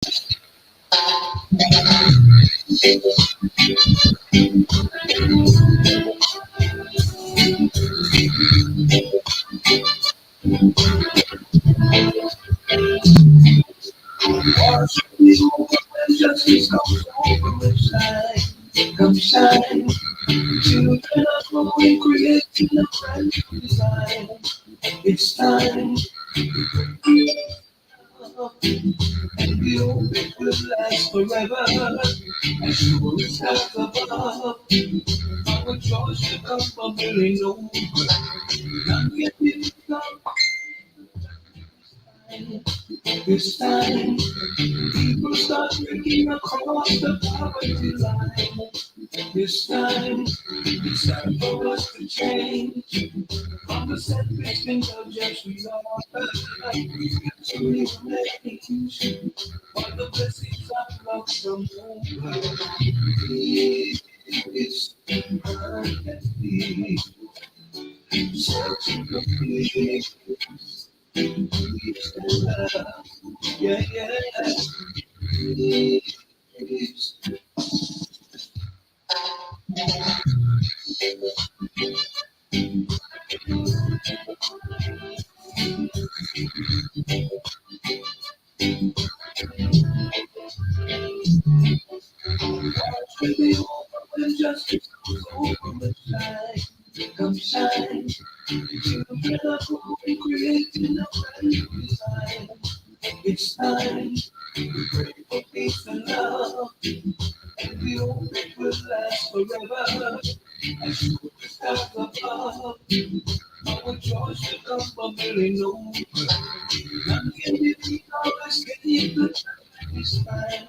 Justice comes over shine, come shine. Children are growing, creating a brand new design. It's time, and the old it will last forever. As sure as stars above, our joys to come bubbling over. Not yet it's time. This time, people start breaking across the poverty line. This time, it's time for us to change. From the selfish things of just we are to remain. All the blessings of love from over. It's perfectly such a good peace. Yeah, yeah. It's really over when justice comes over with shine. Come shine. Children are growing, creating a brand new design. It's time to pray for peace and love. And we hope it will last forever. As sure as stars above, our joys will come bubbling over. None can defeat our escape the time this time.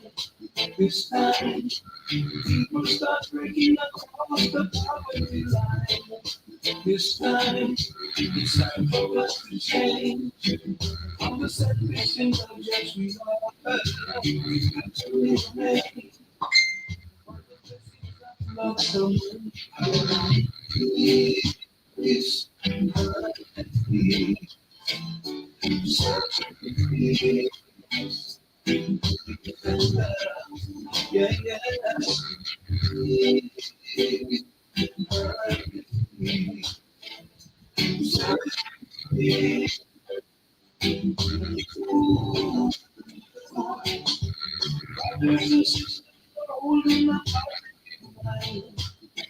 This time, people start breaking across the poverty line. This time, it's time for us to change. From the selfish and unjust we are, we've got to remain. Love the moon, peace, peace, such a peace. Yeah, yeah, peace, such a peace. Brothers and sisters are holding up line.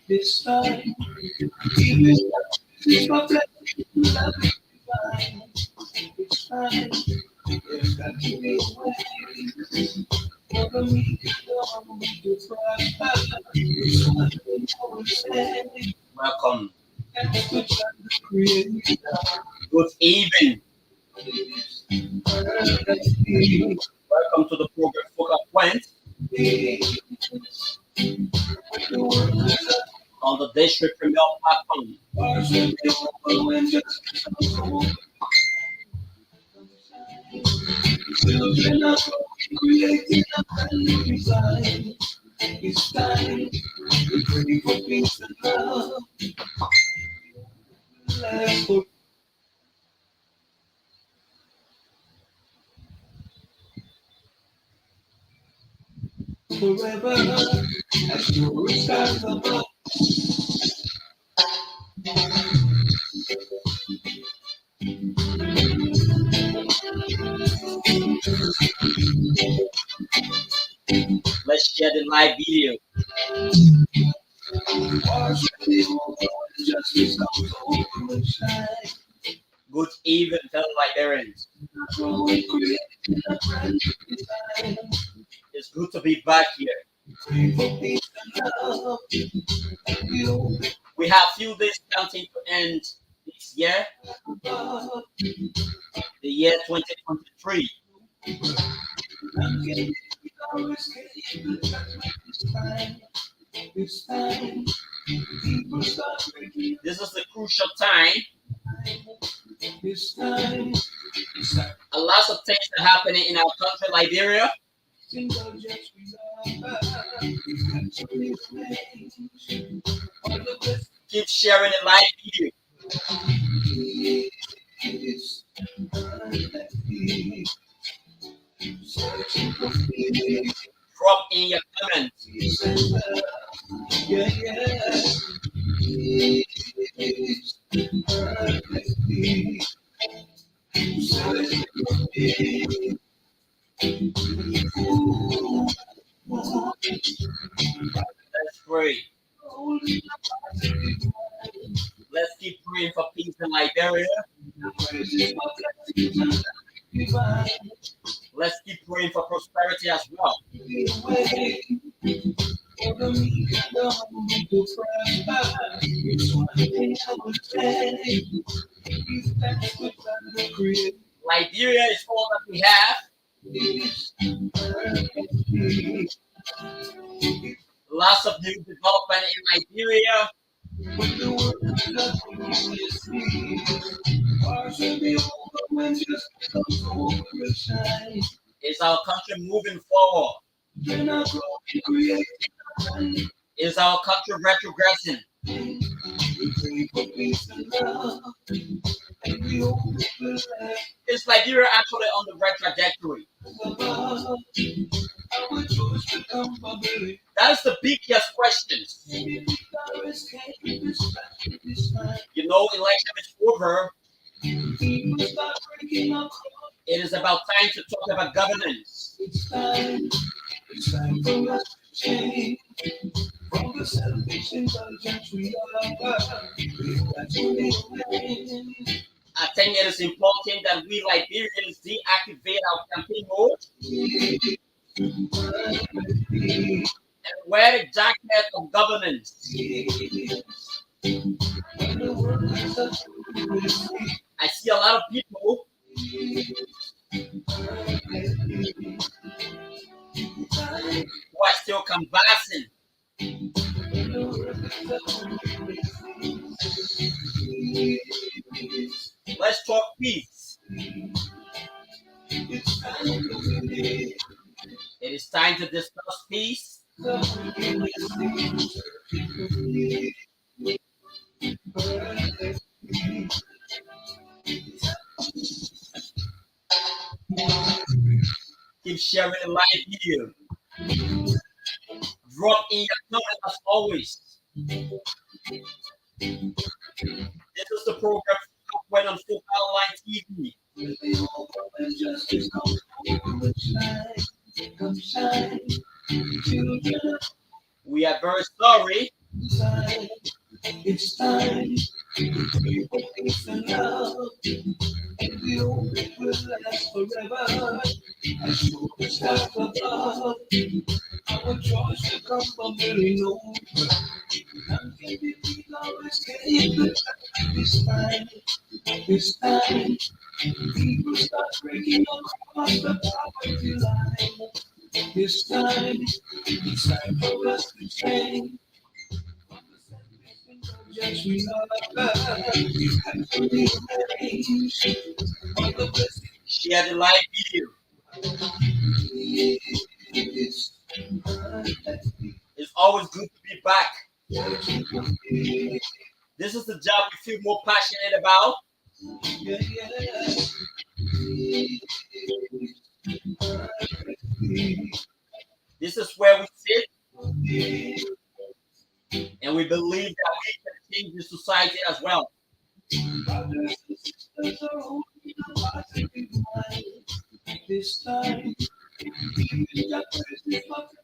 This time, even if my blessing love is divine. This time, there's got to be a way for me to come to prosper. It's not always ending. Welcome. That's the trying to create. Good evening. Welcome to the program Focal Point on the District Premier platform. Children are creating a brand new design. It's time to pray for peace and love. Last forever. As sure as stars above. Let's share the live video. Justice comes over and shine. Good evening, fellow Liberians. We created a brand new design. It's good to be back here. Pray for peace and love. We hope We have few days counting to end this year, above. the year 2023. And can always escape the judgment this time. This time, people start breaking. This is a crucial time. This time, A lot of things are happening in our country, Liberia. single just Keep sharing the live video. searching for peace. Drop in your comments. Peace and love. Yeah, yeah. Peace, perfect peace. Searching for peace. Ooh, ooh. Let's pray. Holy Let's keep praying for peace in Liberia. praises for blessings divine. Let's keep praying for prosperity as well. Be away for the meek and the humble to prosper. It's one thing I would say. Give thanks to God the Creator. Liberia is all that we have. Peace, perfect peace. Lots of new development in Liberia. When the world doesn't see, ours will be over when just comes over and shine. Is our country moving forward? Then I grow in creation. Is our country retrogressing? We pray for peace and love, and we hope it will last Is Liberia actually on the right trajectory? above. Our joys become bubbling. That is the biggest question. Maybe we are escaping this passion this night. You know, election is over. People start breaking up. It is about time to talk about governance. It's time for us to change. From the selfish indulgence we are, we've got to be away. I think it is important that we Liberians deactivate our campaign mode and wear the jacket of governance. I see a lot of people who are still conversing. Let's talk peace. It is time to discuss peace. Keep sharing the live video. Drop in your comments as always. This is the program when on Full Online TV. We are very sorry. It's time to for peace and love, and we hope it will last forever. As sure as stars above, our joys will come bubbling over. None can defeat our escape. It's time, it's time. People start breaking across the poverty line. It's time for us to change. Yes, we are actually arranged for the blessing. Share the live video. It's always good to be back. This is the job we feel more passionate about. This is where we sit, and we believe that we can change the society as well. This time,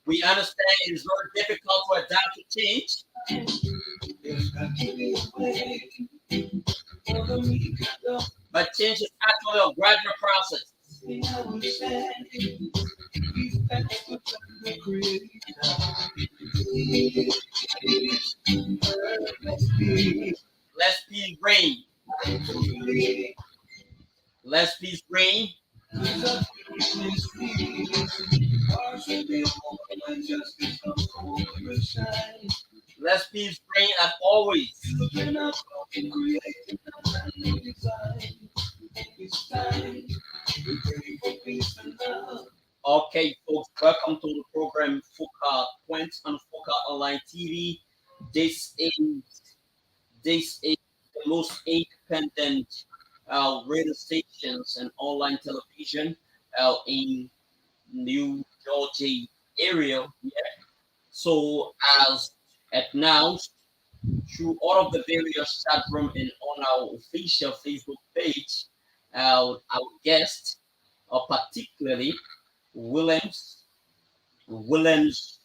We understand it is very difficult to adapt to change, there's got to be a way for the meek and the but change is actually a gradual process. I will stand. Give thanks to the Creator. Let's peace reign. Let's peace reign. Let's peace reign as always. Okay, folks, welcome to the program Fuka Point on Fuka Online TV. This is the most independent radio stations and online television in New Georgia area. Yeah. So as announced through all of the various chat room and on our official Facebook page, our guest, particularly Williams, Williams,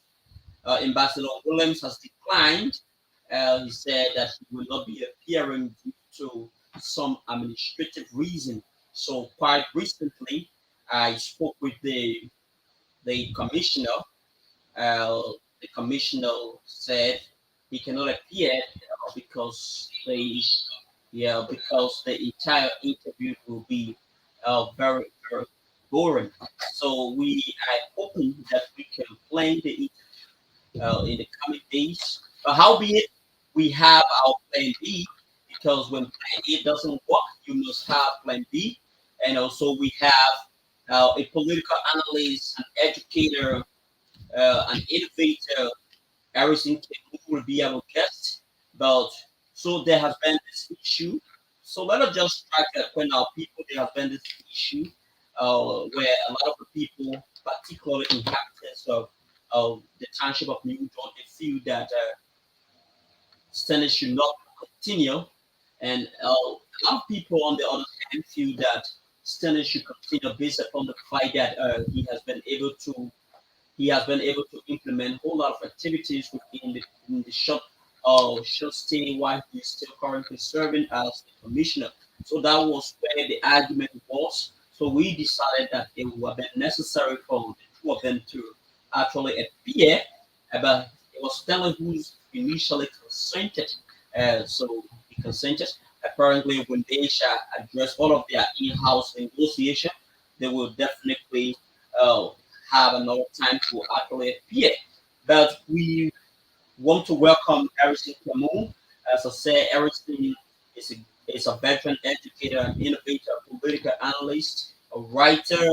Ambassador Williams has declined. He said that he will not be appearing due to some administrative reason. So quite recently, I spoke with the commissioner. uh, the commissioner said he cannot appear because the entire interview will be very very boring. So we are hoping that we can plan the interview in the coming days. But howbeit, we have our plan B, because when plan A doesn't work, you must have plan B. And also we have a political analyst, an educator, an innovator, everything will be our guest. But so there has been this issue. So let us just try to point out people there has been this issue where a lot of the people, particularly inhabitants of the township of New York, they feel that standards should not continue. And a lot of people, on the other hand, feel that standards should continue based upon the fact that he has been able to implement a whole lot of activities in the short stay while he's still currently serving as the commissioner. So that was where the argument was. So we decided that it would have been necessary for the two of them to actually appear, but it was Stanley who's initially consented. So he consented. Apparently, when they shall address all of their in-house negotiation, they will definitely uh, have another time to actually appear. But we want to welcome Erickson Camus. As I said, Erickson is a veteran educator, an innovator, political analyst, a writer,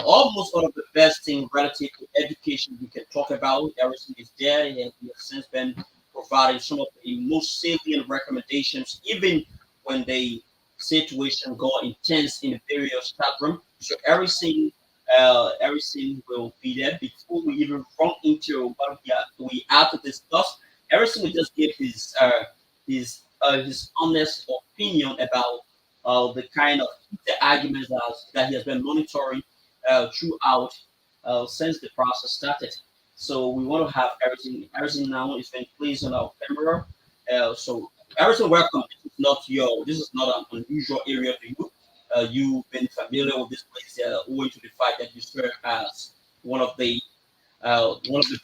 almost one of the best things relative to education we can talk about. Erickson is there. He has since been providing some of the most salient recommendations, even when the situation got intense in the various chat room. So everything will be there before we even run into what we have to discuss. Everything will just give his honest opinion about the kind of the arguments that he has been monitoring throughout since the process started. So we want to have everything now is being placed on our camera. So everything welcome. This is not an unusual area for you. You've been familiar with this place owing to the fact that you serve as one of the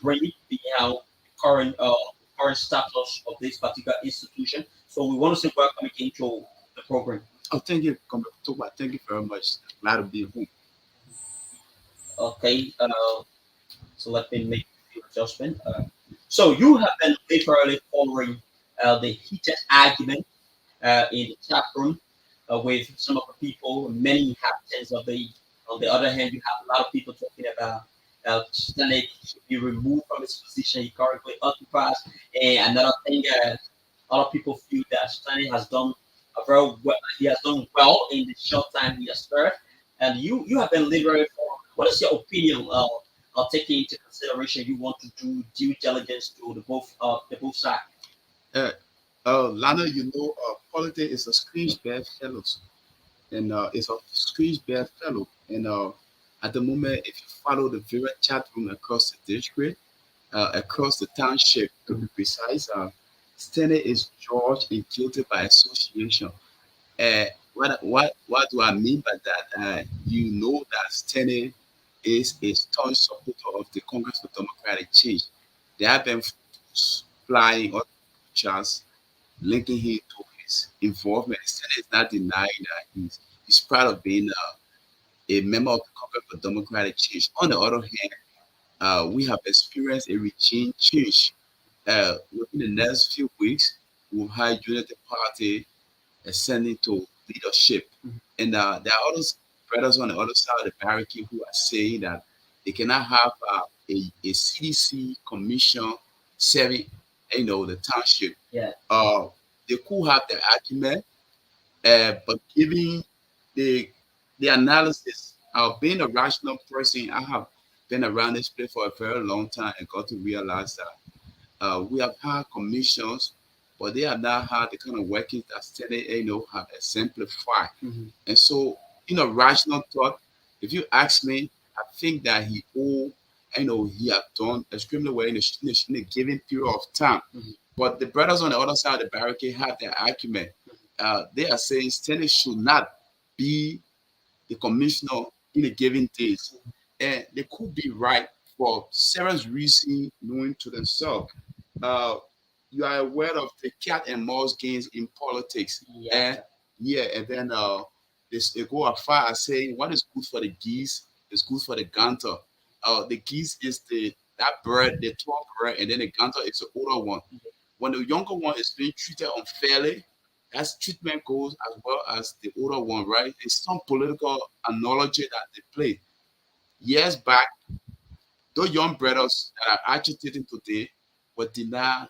brain behind the current status of this particular institution. So we want to say welcome again to the program. Oh, thank you, Toba. Thank you very much. Glad to be home. Okay, so let me make a few adjustments. So you have been literally following the heated argument in the chat room with some of the people, many inhabitants of the. On the other hand, you have a lot of people talking about Stanek should be removed from his position he currently occupies. And another thing, a lot of people feel that Stanek has done a very well. He has done well in the short time he has served. And you have been literally for. What is your opinion? Taking into consideration, you want to do due diligence to the both sides. Uh, Lana, politics is a screech bad fellow, and it's a screech bad fellow. And at the moment, if you follow the very chat room across the district, across the township, to be precise, Steny is judged and guilty by association. Uh, what do I mean by that? You know that Steny is a staunch supporter of the Congress for Democratic Change. They have been flying on pictures linking him to his involvement. Steny is not denying that he's proud of being a member of the Congress for Democratic Change. On the other hand, we have experienced a regime change. Within the next few weeks, we'll have Unity Party ascending to leadership. And there are other brothers on the other side of the barricade who are saying that they cannot have a CDC commission serving, the township. Yeah. They could have the argument, but given the the analysis Being a rational person, I have been around this place for a very long time and got to realize that we have had commissions, but they have not had the kind of workings that Senate, have exemplified. Mhm. And so, rational thought, if you ask me, I think that he have done extremely well in a given period of time. Mhm. But the brothers on the other side of the barricade have their argument. They are saying Senate should not be the commissioner in a given days. And they could be right for several reasons known to themselves. Uh, you are aware of the cat and mouse games in politics. Yeah. And yeah, and then they go as far as saying what is good for the geese is good for the gander. The geese is that bird, the tall bird, and then the gander is the older one. When the younger one is being treated unfairly, that treatment goes as well as the older one, right? It's some political analogy that they play. Years back, those young brothers that are agitating today were denied,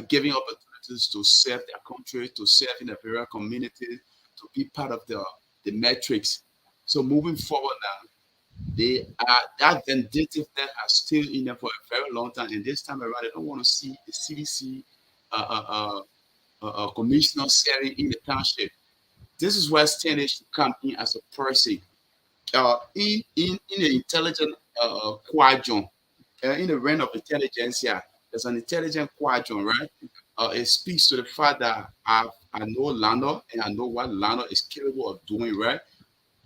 giving opportunities to serve their country, to serve in the various communities, to be part of the metrics. So moving forward now, they are that vindictiveness are still in them for a very long time. And this time around, they don't want to see the CDC uh, uh, commissioner serving in the township. This is where Stanley should come in as a person. In the intelligent quadrant, in the realm of intelligence here, there's an intelligent quadrant, right? It speaks to the fact that I know Lando and I know what Lando is capable of doing, right?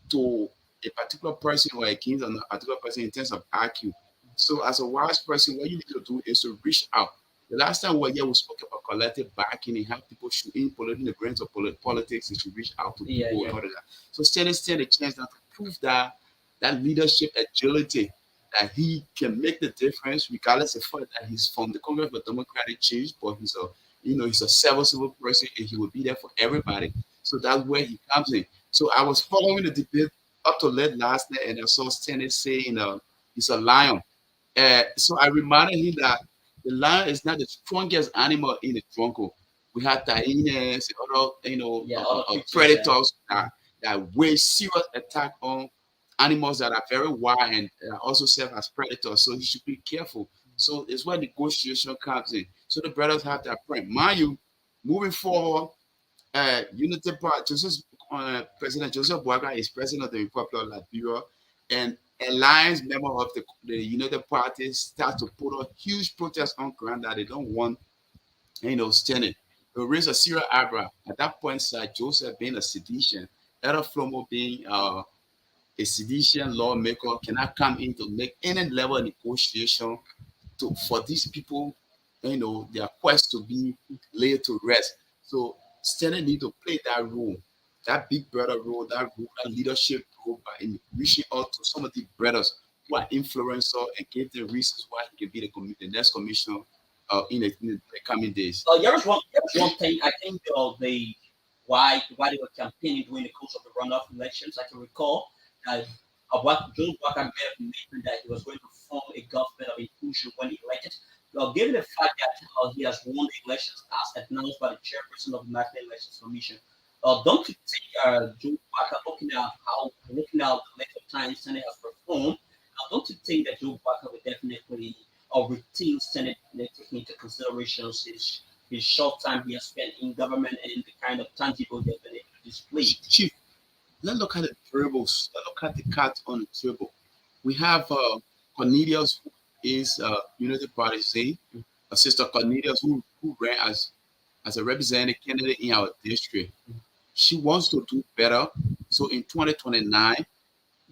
To a particular person or against a particular person in terms of IQ. So, as a wise person, what you need to do is to reach out. The last time we were here, we spoke about collective backing and how people should, in the brains of politics, they should reach out to Yeah, people yeah. and all of that. So, stand a chance now to prove that leadership agility that he can make the difference, regardless of the fact that he's from the Congress of Democratic Change, but he's a civil person and he will be there for everybody. So that's where he comes in. So I was following the debate up to late last night, and I saw Stanley saying he's a lion. So I reminded him that the lion is not the strongest animal in the jungle. We have hyenas and other, Yeah, other creatures, predators that wage serious attack on animals that are very wild and also serve as predators. So he should be careful. So it's where negotiation comes in. So the brothers have that point. Mind you, moving forward, Unity Party, President Joseph Boaga is president of the Republic of Liberia, and alliance member of the United Party start to put a huge protest on ground that they don't want, standing. They raise a serious eyebrow. At that point, Sir Joseph being a sedition, Ella Flomo being a sedition lawmaker cannot come in to make any level of negotiation for these people, their quest to be laid to rest. So Stanley need to play that role, that big brother role, that leadership role by reaching out to some of the brothers who are influential and give the reasons why he can be the next commissioner in the coming days. There was one thing I think why they were campaigning during the course of the runoff elections. I can recall that what Joe Walker mentioned that he was going to form a government of inclusion when he elected. Well, given the fact that he has won the elections as announced by the chairperson of the National Elections Commission, don't you think Joe Walker, looking at the length of time Senate has performed, don't you think that Joe Walker would definitely retain Senate taking into consideration his short time he has spent in government and the kind of tangible he has been able to display? Chief, let's look at the variables. Let's look at the cards on the table. We have Cornelius, who is Unity Party saying, Sister Cornelius, who ran as a representative candidate in our district. She wants to do better. So in 2029,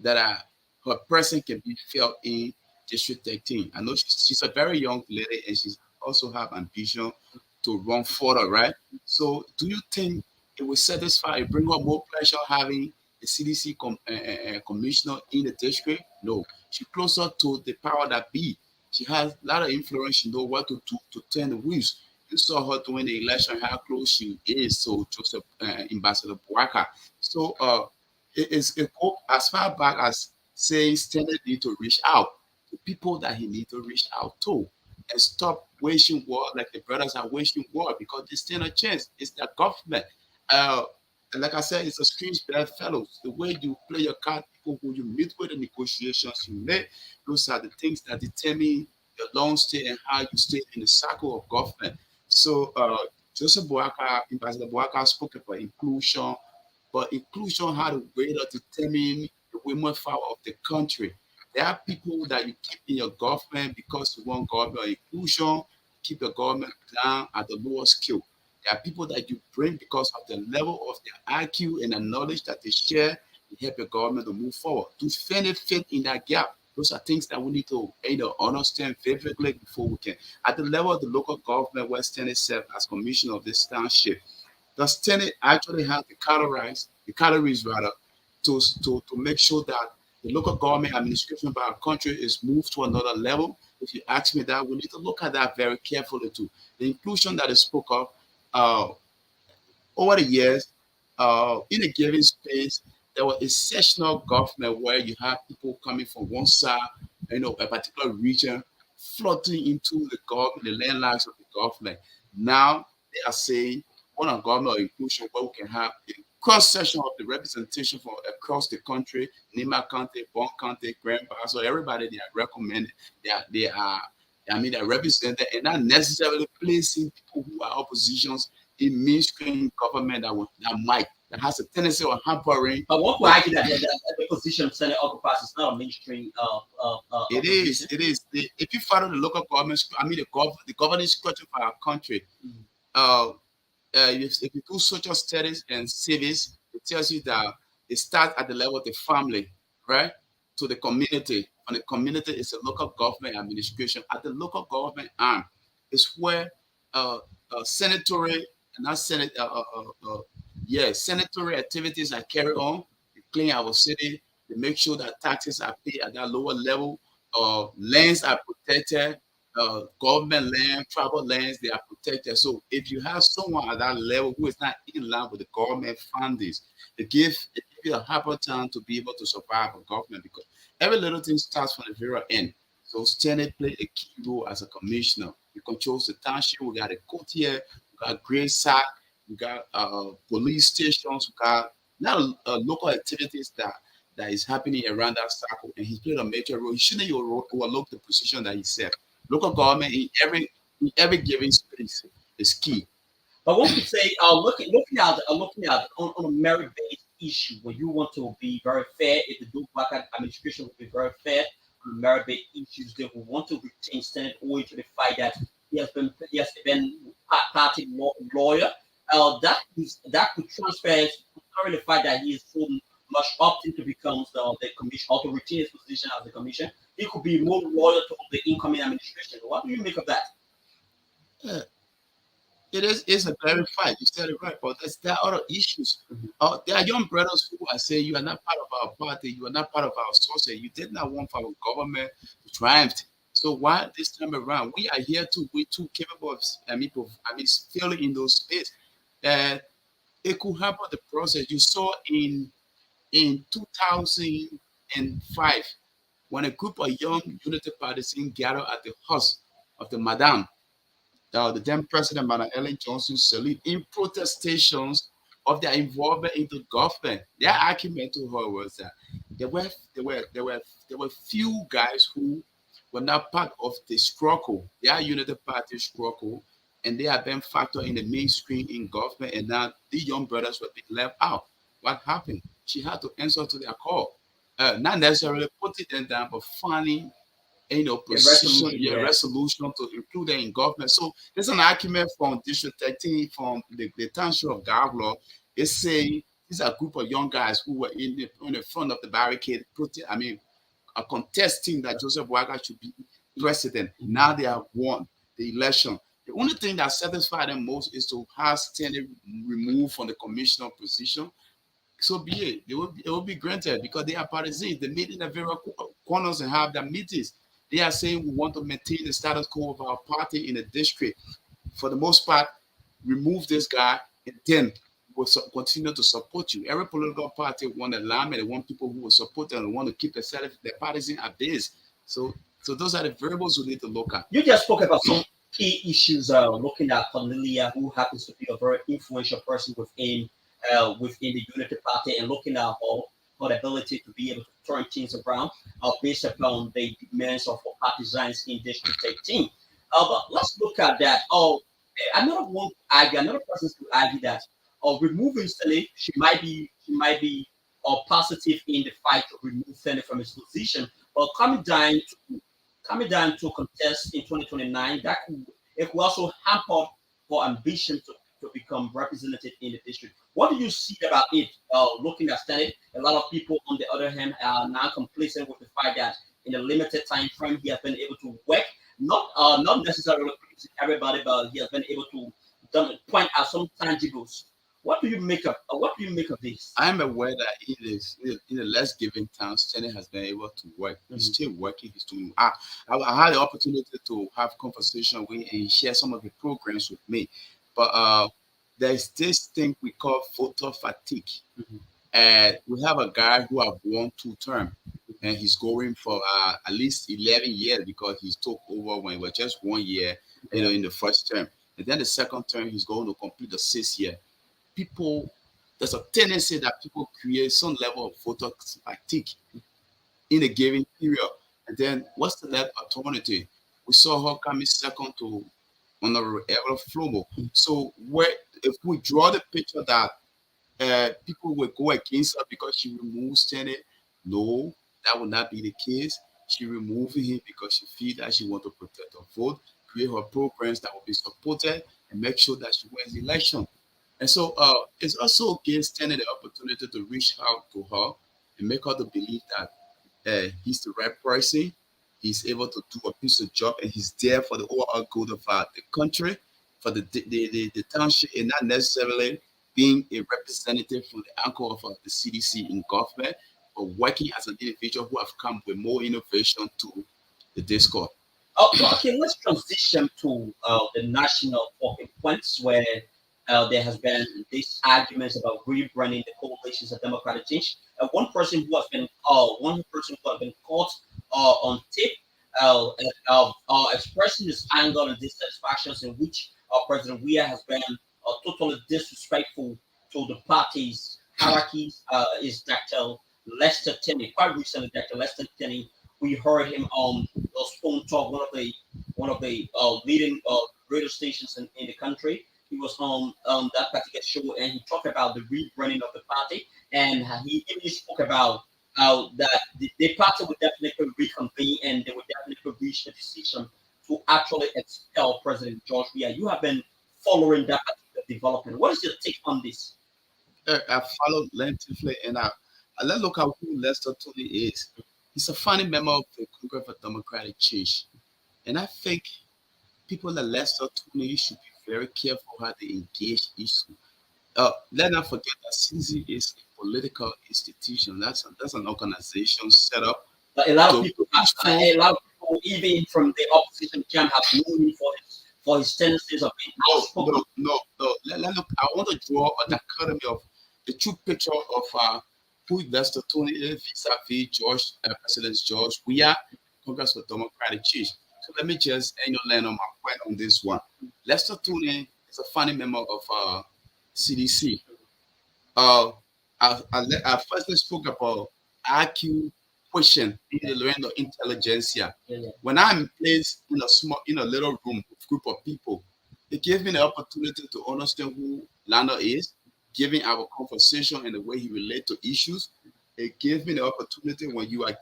that her person can be felt in District 13. I know she's a very young lady and she's also have ambition to run further, right? So do you think it will satisfy, bring her more pleasure having a CDC commissioner in the district? No. She's closer to the power that be. She has a lot of influence. She know what to do to turn the wheels. You saw her during the election, how close she is to Joseph Ambassador Boaka. So it go as far back as saying Standard need to reach out to people that he need to reach out to and stop waging war like the brothers are waging war because they stand a chance. It's their government. And like I said, it's a screen spread fellows. The way you play your card people who you meet with, the negotiations you make. Those are the things that determine your long stay and how you stay in the circle of government. So Joseph Boakai, Ambassador Boakai spoke about inclusion, but inclusion had a way to determine the women power of the country. There are people that you keep in your government because you want government inclusion, keep your government down at the lower skill. There are people that you bring because of the level of their IQ and the knowledge that they share to help your government to move forward. To find a fit in that gap, those are things that we need to understand vividly before we can. At the level of the local government, where Senate serves as commissioner of this township, the Senate actually has the calories rather, to make sure that the local government administration of our country is moved to another level. If you ask me that, we need to look at that very carefully too. The inclusion that is spoke of uh, over the years, in a given space, there was a sectional government where you have people coming from one side, a particular region, flooding into the government, the landmarks of the government. Now they are saying one of government inclusion where we can have a cross section of the representation from across the country, Nima County, Bon County, Grand Bassa, so everybody they are recommended, they're represented and not necessarily placing people who are oppositions in mainstream government that has a tendency of hampering. But what would argue that the position Senate occupies is not a mainstream It is. If you follow the local government, the governing structure for our country, uh, if you do social studies and civics, it tells you that it starts at the level of the family, right, to the community. And the community is a local government administration. At the local government arm is where sanitary and not senate, sanitary activities are carried on to clean our city, to make sure that taxes are paid at that lower level, lands are protected, government land, tribal lands, they are protected. So if you have someone at that level who is not in line with the government fundings, it gives you a harder time to be able to survive a government because every little thing starts from the very end. So Senate played a key role as a commissioner. He controls the township. We got a court here, we got Great Sack, we got police stations, we got a lot of local activities that is happening around that circle, and he played a major role. He shouldn't overlook the position that he said. Local government in every given space is key. But what we say, looking at on a merit-based issue, where you want to be very fair, if the Duke Black administration will be very fair on merit-based issues, they will want to retain Senate Oye to the fact that he has been party lawyer. That could transfer currently the fact that he is so much opting to become the commission or to retain his position as the commission. He could be more loyal to the incoming administration. What do you make of that? It's a clarified. You said it right, but there are other issues. There are young brothers who are saying you are not part of our party, you are not part of our society. You did not want our government to triumph. So why this time around we are here too? We too capable of filling in those space. It could happen the process you saw in 2005 when a group of young unity partisans gathered at the house of the Madam, the then President Madam Ellen Johnson Sirleaf, in protestations of their involvement in the government. Their argument to her was that there were few guys who were not part of the struggle, their unity party struggle, and they have been factored in the mainstream in government, and now the young brothers were being left out. What happened? She had to answer to their call. Not necessarily putting them down, but finding resolution to include them in government. So there's an argument from District 13, from the township of Gavlo. It's saying these are a group of young guys who were on the front of the barricade, contesting that Joseph Boakai should be president. Now they have won the election. The only thing that satisfies them most is to have Stanley removed from the commissioner position. So be it. It will be granted because they are partisans. They meet in the various corners and have their meetings. They are saying we want to maintain the status quo of our party in the district. For the most part, remove this guy and then we'll continue to support you. Every political party want alignment. They want people who will support them and want to keep their partisan at base. So those are the variables we need to look at. You just spoke about some key issues. Looking at Cornelia, who happens to be a very influential person within the Unity Party, and looking at got the ability to be able to turn things around based upon the demands of our partisans in District 18. But let's look at that. Another one to argue, another person to argue that removing Stanley, she might be positive in the fight to remove Stanley from his position, but coming down to contest in 2029, it could also hamper her ambition to become representative in the district. What do you see about it? Looking at Stanley, a lot of people, on the other hand, are now complacent with the fact that in a limited time frame he has been able to work, not necessarily pleasing everybody, but he has been able to point out some tangibles. What do you make of this? I'm aware that in the less given time, Stanley has been able to work. He's Mhm. still working. He's doing. I had the opportunity to have conversation with and he share some of the programs with me, but there's this thing we call photo fatigue. Mhm. And we have a guy who have won 2 term, and he's going for at least 11 years because he took over when it was just 1 year, in the first term, and then the second term he's going to complete the 6 year. People, there's a tendency that people create some level of photo fatigue in a given period, and then what's the next alternative? We saw her coming second to Honorable Ever Flomo. So where if we draw the picture that people will go against her because she removes Senate. No, that will not be the case. She removing him because she feels that she want to protect her vote, create her programs that will be supported, and make sure that she wins the election. And so it's also giving Senate the opportunity to reach out to her and make her to believe that he's the right person. He's able to do a piece of job, and he's there for the overall good of the country, for the township, and not necessarily being a representative from the anchor of the CDC in government, but working as an individual who have come with more innovation to the Discord. Okay, let's transition to the national talking points where there has been these arguments about rebranding the coalitions of democratic change. One person who has been caught on tape expressing his anger and dissatisfactions in which President Weah has been totally disrespectful to the party's hierarchies is Dr. Lester Tenney. Quite recently, Dr. Lester Tenney, we heard him on Spoon Talk, one of the leading radio stations in the country. He was on that particular show, and he talked about the rebranding of the party, and he even spoke about that the party would definitely reconvene, and they would definitely reach a decision to actually expel President George Weah. You have been following that particular development. What is your take on this? I followed lengthily, and let's look at who Lester Tony is. He's a founding member of the Congress for Democratic Change, and I think people like Lester Tony should be very careful how they engage issue. Let's not forget that CZ is a political institution. That's an organization set up But a lot of to people, push for. a lot of people, even from the opposition camp, have known him for his tendencies of being No, outspoken. no, no, no. Look, I want to draw an academy of the true picture of who Lester Tony is vis-a-vis President George. We are Congress for Democratic Change. So let me just land on my point on this one. Lester Tony is a founding member of CDC. Uh, I firstly spoke about IQ question in the learning of intelligentsia. Yeah, yeah. When I'm placed in a little room with group of people, it gives me the opportunity to understand who Lando is, giving our conversation and the way he relates to issues. It gives me the opportunity when you are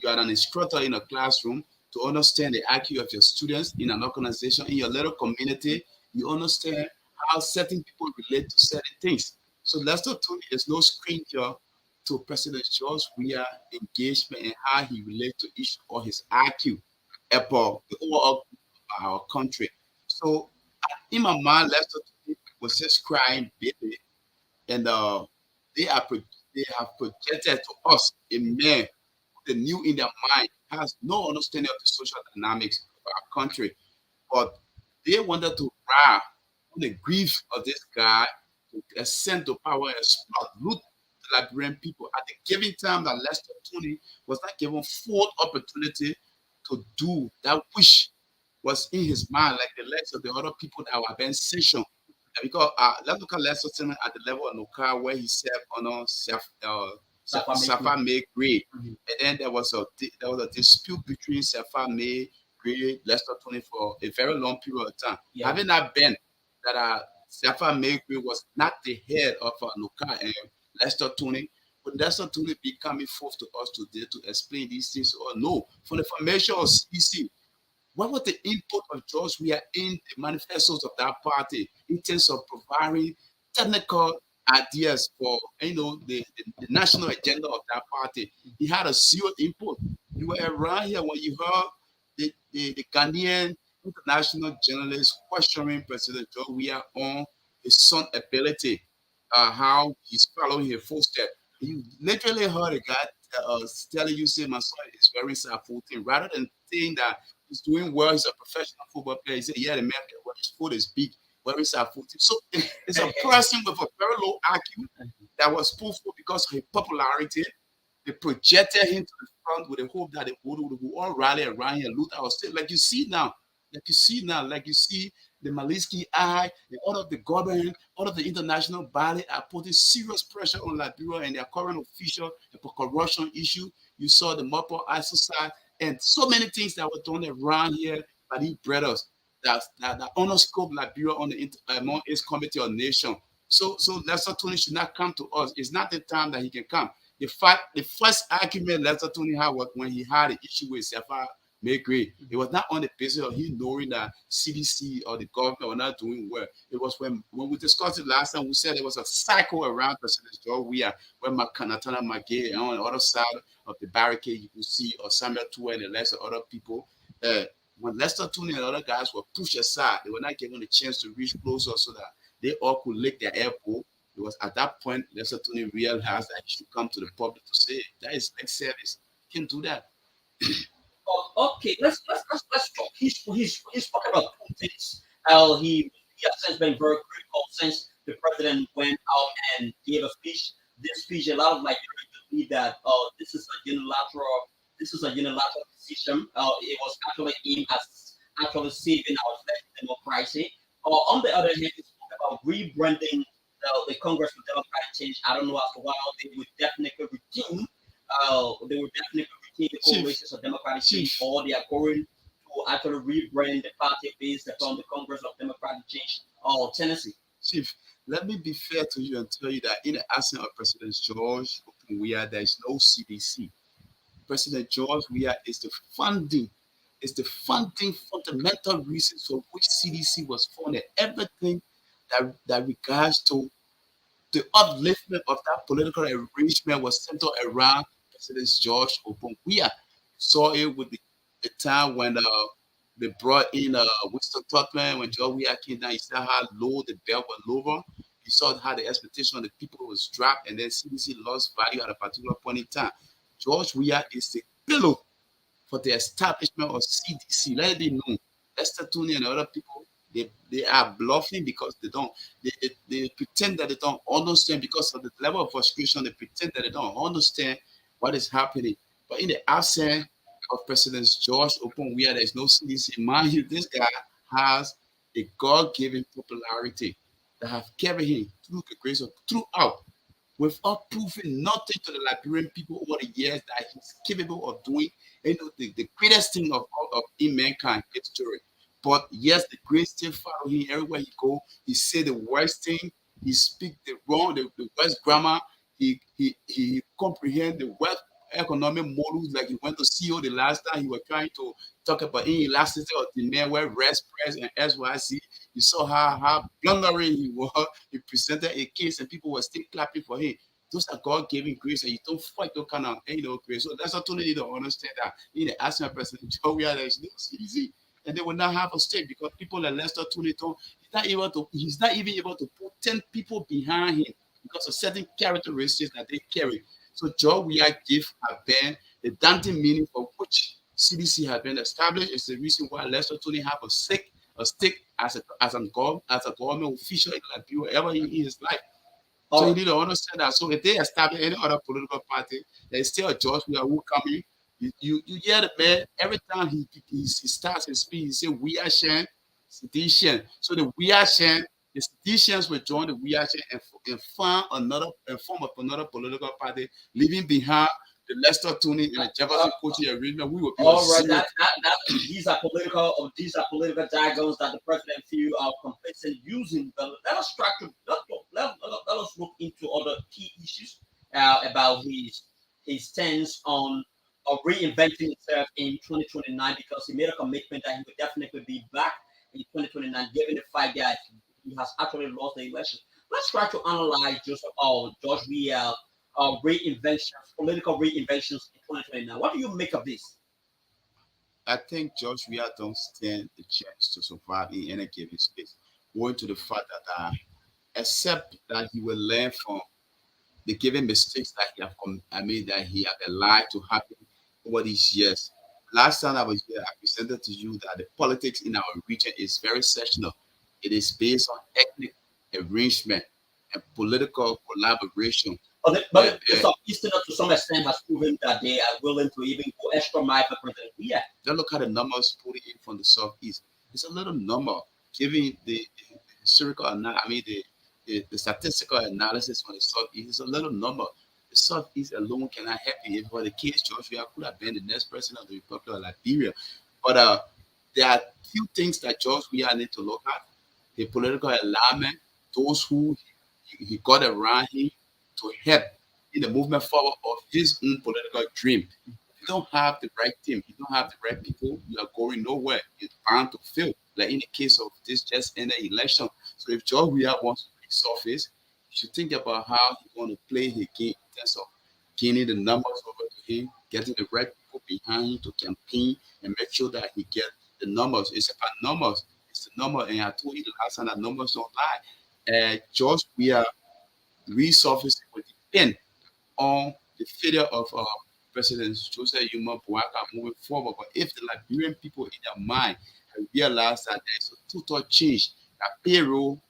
an instructor in a classroom to understand the IQ of your students in an organization in your little community. You understand how certain people relate to certain things. So Lester Tony is no stranger to President George Weah engagement and how he relates to each or his IQ about the overall of our country. So in my mind, Lester Tony was just crying baby, and they have projected to us a man the new in their mind has no understanding of the social dynamics of our country, but they wanted to ride on the grief of this guy to ascend to power and loot the Liberian people at the given time that Lester Tony was not given full opportunity to do that which was in his mind, like the rest of the other people that were being sanctioned. And because let's look at Lester Tony at the level of Nokar, where he served on self Safa May Gray. Mhm. And then there was a dispute between Safa May Gray, Lester Tony for a very long period of time. Yeah. Having that been that Safa May Gray was not the head of Nuka and Lester Tony, would Lester Tony be coming forth to us today to explain these things or no? For the formation of CC, what was the input of George Weah in the manifestos of that party in terms of providing technical ideas for the national agenda of that party? He had a serious input. You were around here when you heard the Ghanaian international journalists questioning President George Weah on his son ability, how he's following his footsteps. You literally heard a guy telling you, say, my son is very self-14, rather than saying that he's doing well, he's a professional football player. He said, yeah, the man, well, his foot is big, very self-14. So it's a person with a very low IQ that was put forward because of his popularity. They projected him to the front with the hope that the voter would all rally around him and loot our state. Like you see the Maliski Eye, and all of the government, all of the international body are putting serious pressure on Liberia and their current official and for corruption issue. You saw the Mopo exercise and so many things that were done around here by these brothers that honor scope Liberia on the among its committee of nation. So Lester Tony should not come to us. It's not the time that he can come. The first argument Lester Tony had was when he had an issue with Safa Megre. It was not on the basis of him knowing that CDC or the government were not doing well. It was when we discussed it last time, we said there was a cycle around President George Weah, where Makanatana Magay and on the other side of the barricade, you could see Samuel Tua and the rest of other people. When Lester Tony and other guys were pushed aside, they were not given a chance to reach closer so that they all could lick their elbow. It was at that point Lester Tony realized that he should come to the public to say that is like service. He can do that. Okay, let's talk. He's talking about two things. He has since been very critical since the president went out and gave a speech. This speech, a lot of Nigerians believe that this is a unilateral decision. It was actually aimed at actually saving our democracy. On the other hand, he spoke about rebranding the Congress for Democratic Change. I don't know as to how they would definitely retain the coalitions of Democratic Change, or they are going to actually rebrand the party based upon the Congress of Democratic Change or Tennessee. Chief, let me be fair to you and tell you that in the absence of President George Weah, there is no CDC. President George Weah is the funding fundamental reasons for which CDC was founded. Everything that regards to the upliftment of that political arrangement was centered around President George Weah. Saw it with the time when they brought in Winston Totman. When George Weah came down, you saw how low the belt was lower. You saw how the expectation of the people was dropped, and then CDC lost value at a particular point in time. George Weah is the pillow for the establishment of CDC. Let it be known. Lester Tony and other people, they are bluffing because they pretend that they don't understand because of the level of frustration. They pretend that they don't understand what is happening. But in the absence of President George Weah, there is no CDC. Mind you, this guy has a God-given popularity that have carried him through the grace of throughout, without proving nothing to the Liberian people over the years that he's capable of doing. The greatest thing of all of in mankind history. But yes, the grace still follow him everywhere he go. He say the worst thing. He speak the worst grammar. He comprehend the worst economic models. Like he went to CEO the last time he was trying to talk about inelasticity of demand, where rest press and SYC. You saw how blundering he was. He presented a case and people were still clapping for him. Those are God-given grace, and you don't fight those kind of grace. So that's what you need to understand that in the asking President Joe Weah, there's no easy. And they will not have a stake because people like Lester Tuniton, he's not even able to put 10 people behind him because of certain characteristics that they carry. So Joe Weah give have been the daunting meaning for which CDC has been established. Is the reason why Lester Tony have a stake as a government official in Liberia ever in his life. So you need to understand that. So if they establish any other political party, there is still a George Weah who come in. You hear the man every time he starts his speech, he say we are Shan, Shan. So the we are Shan, The statisticians will join the reaction and form of another political party, leaving behind the Lester Tony and the Uh, Jefferson coaching arrangement. We will be a all right, zero. these are political jargons that the president feel are complacent using. But let us try to let us look into other key issues about his stance on reinventing himself in 2029 because he made a commitment that he would definitely be back in 2029, given the fact that he has actually lost the election. Let's try to analyze Joseph George Weah reinventions, political reinventions in 2029. What do you make of this? I think George Weah don't stand the chance to survive in any given space, owing to the fact that except that he will learn from the given mistakes that he have that he have allowed to happen over these years. Last time I was here, I presented to you that the politics in our region is very sectional. It is based on ethnic arrangement and political collaboration. But the Southeastern, to some extent, has proven that they are willing to even go extra mile for President Weah. Just look at the numbers put in from the southeast. It's a little number, given the historical, the statistical analysis from the southeast. It's a little number. The southeast alone cannot help you. If for the case, Joshua could have been the next president of the Republic of Liberia. But there are few things that George Weah need to look at: the political alignment, those who he got around him to help in the movement forward of his own political dream. If you don't have the right team, you don't have the right people, you are going nowhere. You're bound to fail. Like in the case of this just ended election. So if George Weah wants to resurface, you should think about how he's going to play his game in terms of gaining the numbers over to him, getting the right people behind him to campaign and make sure that he gets the numbers. It's about numbers. It's the number. And I told you the last time that numbers don't lie. George Weah resurfacing will depend on the failure of President Joseph Yuma Bouaka moving forward. But if the Liberian people in their mind realize that there is a total change, that payroll,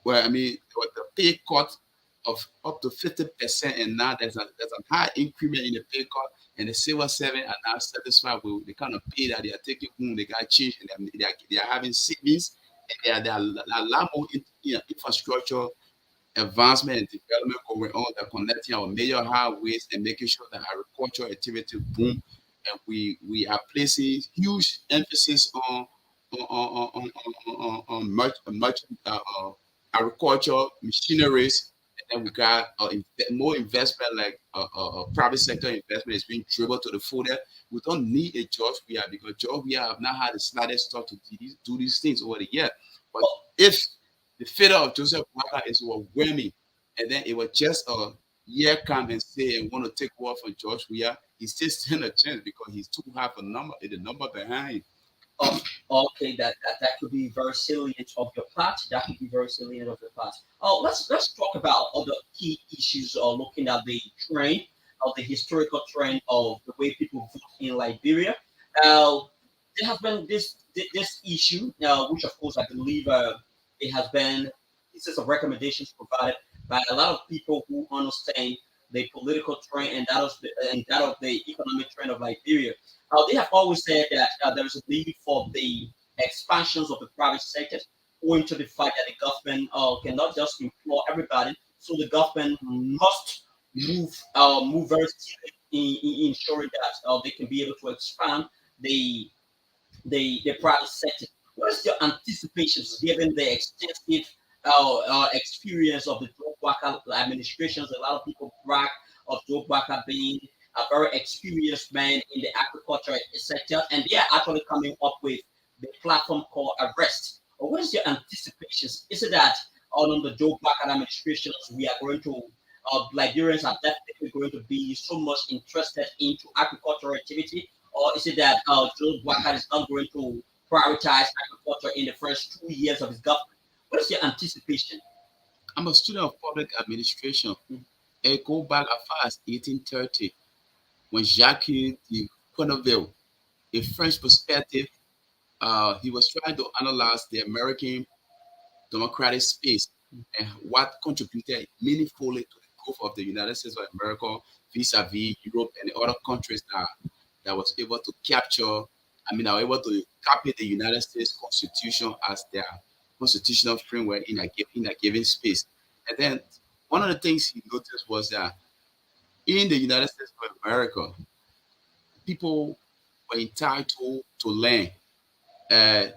there was a pay cut of up to 50%, and now there's a high increment in the pay cut, and the civil servant are now satisfied with the kind of pay that they are taking home. They got changed, and they are having savings, and there are a lot more infrastructure advancement and development going on that connecting our major highways and making sure that agricultural activity boom. And we are placing huge emphasis on much agriculture machineries. And then we got more investment, like private sector investment is being dribbled to the food. We don't need a George Weah because George Weah have not had the slightest thought to do these things over the year. But if the failure of Joseph Bouaka is overwhelming, and then it was just a year come and say and want to take over from George Weah, he still stand a chance because he's too high for the number behind him. Oh, okay, that could be very salient of your part. That could be very salient of your part. Oh, let's talk about other key issues. Looking at the trend of the historical trend of the way people vote in Liberia. Uh, there has been this issue, which of course I believe it has been pieces of recommendations provided by a lot of people who understand the political trend and that of the economic trend of Liberia. They have always said that there is a need for the expansions of the private sector, owing to the fact that the government cannot just employ everybody. So the government must move very seriously in ensuring that they can be able to expand the the private sector. What is your anticipations given the extensive experience of the Joe Baka administrations? A lot of people brag of Joe Baka being a very experienced man in the agriculture sector, and they are actually coming up with the platform called Arrest. Or what is your anticipations? Is it that under the Joe Baka administrations we are going to Liberians are definitely going to be so much interested into agricultural activity, or is it that Joe Baka is not going to prioritize agriculture in the first 2 years of his government? What is your anticipation? I'm a student of public administration. I go back as far as 1830 when Jacques de Quenneville, a French perspective, he was trying to analyze the American democratic space and what contributed meaningfully to the growth of the United States of America vis-a-vis Europe and the other countries that was able to capture, are able to copy the United States Constitution as their constitutional framework in a given space. And then one of the things he noticed was that in the United States of America, people were entitled to land. Uh,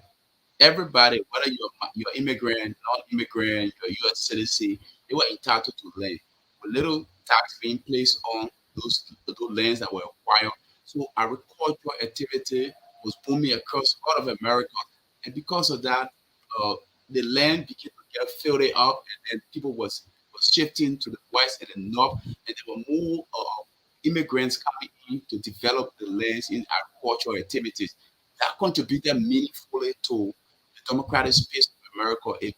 Everybody, whether you're immigrant, non-immigrant, you're a U.S. citizen, they were entitled to land. With little tax being placed on those lands that were acquired. So agricultural activity was booming across all of America, and because of that, uh, the land began to get filled up, and people was shifting to the west and the north, and there were more immigrants coming in to develop the lands in agricultural activities. That contributed meaningfully to the democratic space of America, the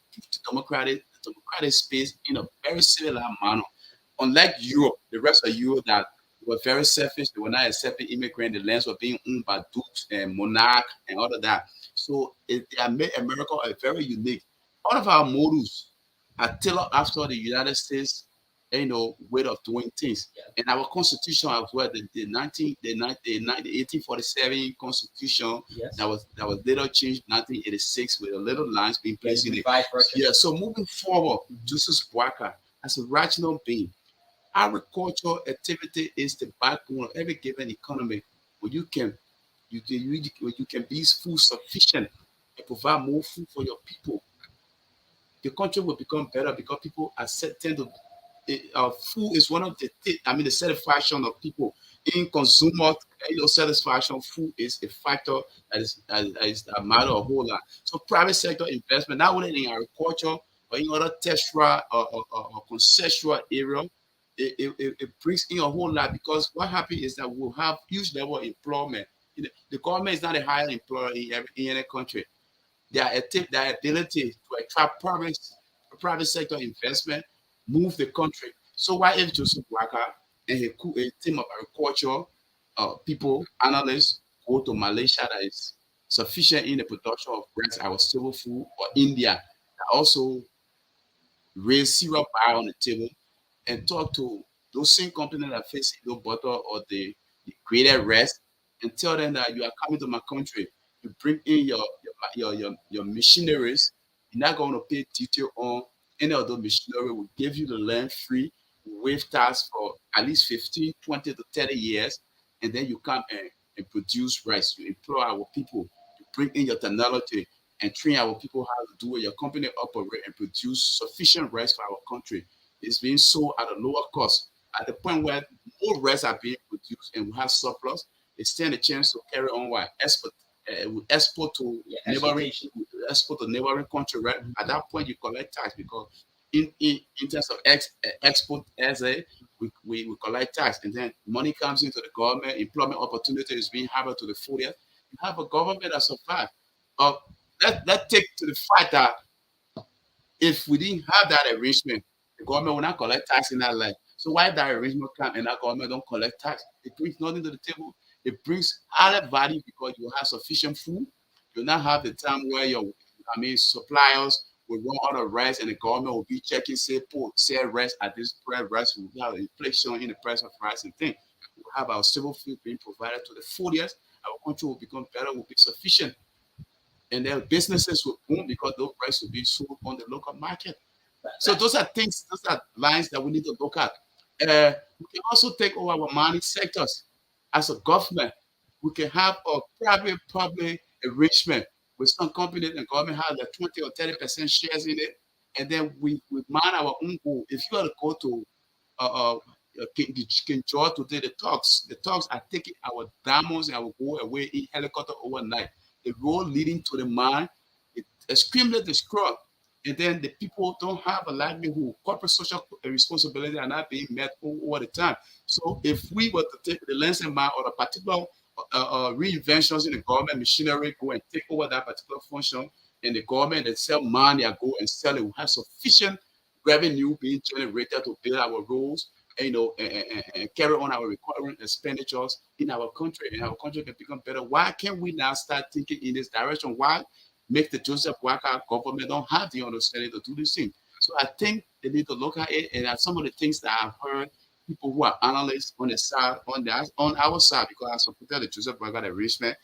democratic space in a very similar manner. Unlike Europe, the rest of Europe that were very selfish, they were not accepting immigrants, the lands were being owned by dukes and monarchs and all of that. So it made America a very unique. All of our models are tailored after the United States, way of doing things. Yeah. And our constitution as well, the 1847 constitution Yes. that was later changed 1986 with the little lines being Yeah, placed the in it. revised version. Yeah, so moving forward, Mhm. Joseph Boakai, as a rational being, agricultural activity is the backbone of every given economy. Where you can be food sufficient and provide more food for your people, the country will become better because people are tend to food is one of the satisfaction of people in consumer, satisfaction. Food is a factor that is a matter of whole lot. So private sector investment, not only in agriculture but in other terrestrial or conceptual area, it brings in a whole lot because what happens is that we'll have huge level of employment. The government is not a higher employer in any country. Their ability to attract private sector investment move the country. So why if Joseph Waka and a team of agriculture people, analysts, go to Malaysia that is sufficient in the production of rice, our staple food, or India that also raise syrup bar on the table and talk to those same companies that face low butter or the greater rest and tell them that you are coming to my country. You bring in your machineries. You're not going to pay detail on any of those machinery. We give you the land free. We waive tax for at least 15, 20 to 30 years. And then you come and produce rice. You employ our people. You bring in your technology and train our people how to do it. Your company operate and produce sufficient rice for our country. It's being sold at a lower cost. At the point where more rice are being produced and we have surplus, it stand a chance to carry on what we export to Yeah, neighboring exportation. country. Right at that point, you collect tax because in terms of export as we collect tax, and then money comes into the government. Employment opportunity is being harbored to the fullest. You have a government that survives. Uh, let's take to the fact that if we didn't have that arrangement, the government will not collect tax in that land. So why that arrangement come and that government don't collect tax? It brings nothing to the table. It brings added value because you have sufficient food. You'll not have the time where suppliers will run out of rice and the government will be checking, say, sell rice at this price. Rice will have inflation in the price of rice and things. We'll have our stable food being provided to the food. Yes, our country will become better, will be sufficient, and then businesses will boom because those prices will be sold on the local market. So those are lines that we need to look at. We can also take over our mining sectors as a government. We can have a private arrangement with some companies and government has like 20 or 30% shares in it, and then we mine our own gold. If you are to go to uh, uh, King George today, the talks are taking our diamonds and our gold away in helicopter overnight. The road leading to the mine, it extremely destroyed. And then the people don't have a livelihood. Corporate social responsibility are not being met all the time. So if we were to take the lens in mind or a particular reinventions in the government machinery, go and take over that particular function, and the government itself man their go and sell it, we have sufficient revenue being generated to build our roads, and carry on our recurring expenditures in our country, and our country can become better. Why can't we now start thinking in this direction? Why make the Joseph Waka government don't have the understanding to do this thing? So I think they need to look at it, and at some of the things that I've heard people who are analysts on the side, on our side, because I supported the Joseph Waka arrangement,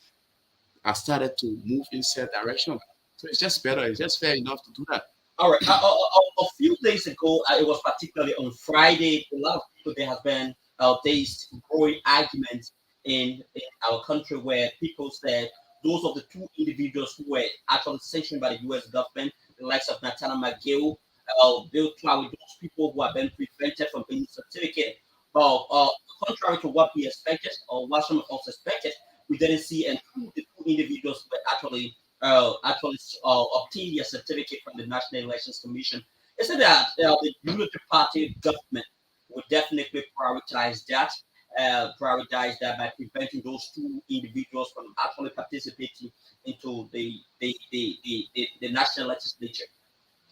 I started to move in said direction. So it's just better. It's just fair enough to do that. All right. A few days ago, it was particularly on Friday. A lot of people there have been this growing argument in our country where people said those of the two individuals who were actually sanctioned by the U.S. government, the likes of Nathaniel McGill, Bill Cloud, those people who have been prevented from being certificated. But contrary to what we expected or what some of us expected, we didn't see, and the two individuals were actually obtain their certificate from the National Elections Commission. Is it that the Unity Party government would definitely prioritize that by preventing those two individuals from actually participating into the national legislature?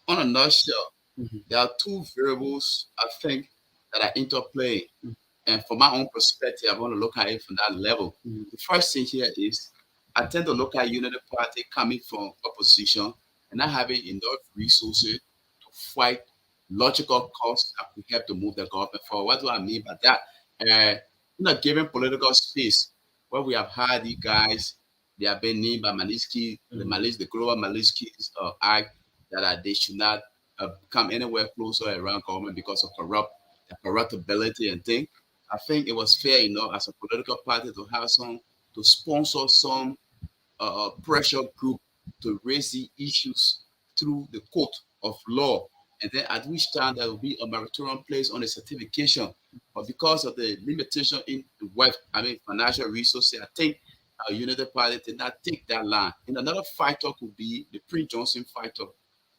On a nutshell, Mhm. there are two variables I think that are interplaying. Mhm. And from my own perspective, I want to look at it from that level. Mhm. The first thing here is I tend to look at Unity Party coming from opposition and not having enough resources to fight logical cause that could help to move the government forward. What do I mean by that? Given political space where we have had these guys, they have been named by Manisky, Mhm. The global Manisky act that they should not come anywhere closer around government because of corruptibility and things. I think it was fair enough as a political party to have some to sponsor some pressure group to raise the issues through the court of law. And then at which time there will be a moratorium placed on the certification. But because of the limitation in the wealth, financial resources, I think our United Party did not take that line. And another factor could be the Prince Johnson factor.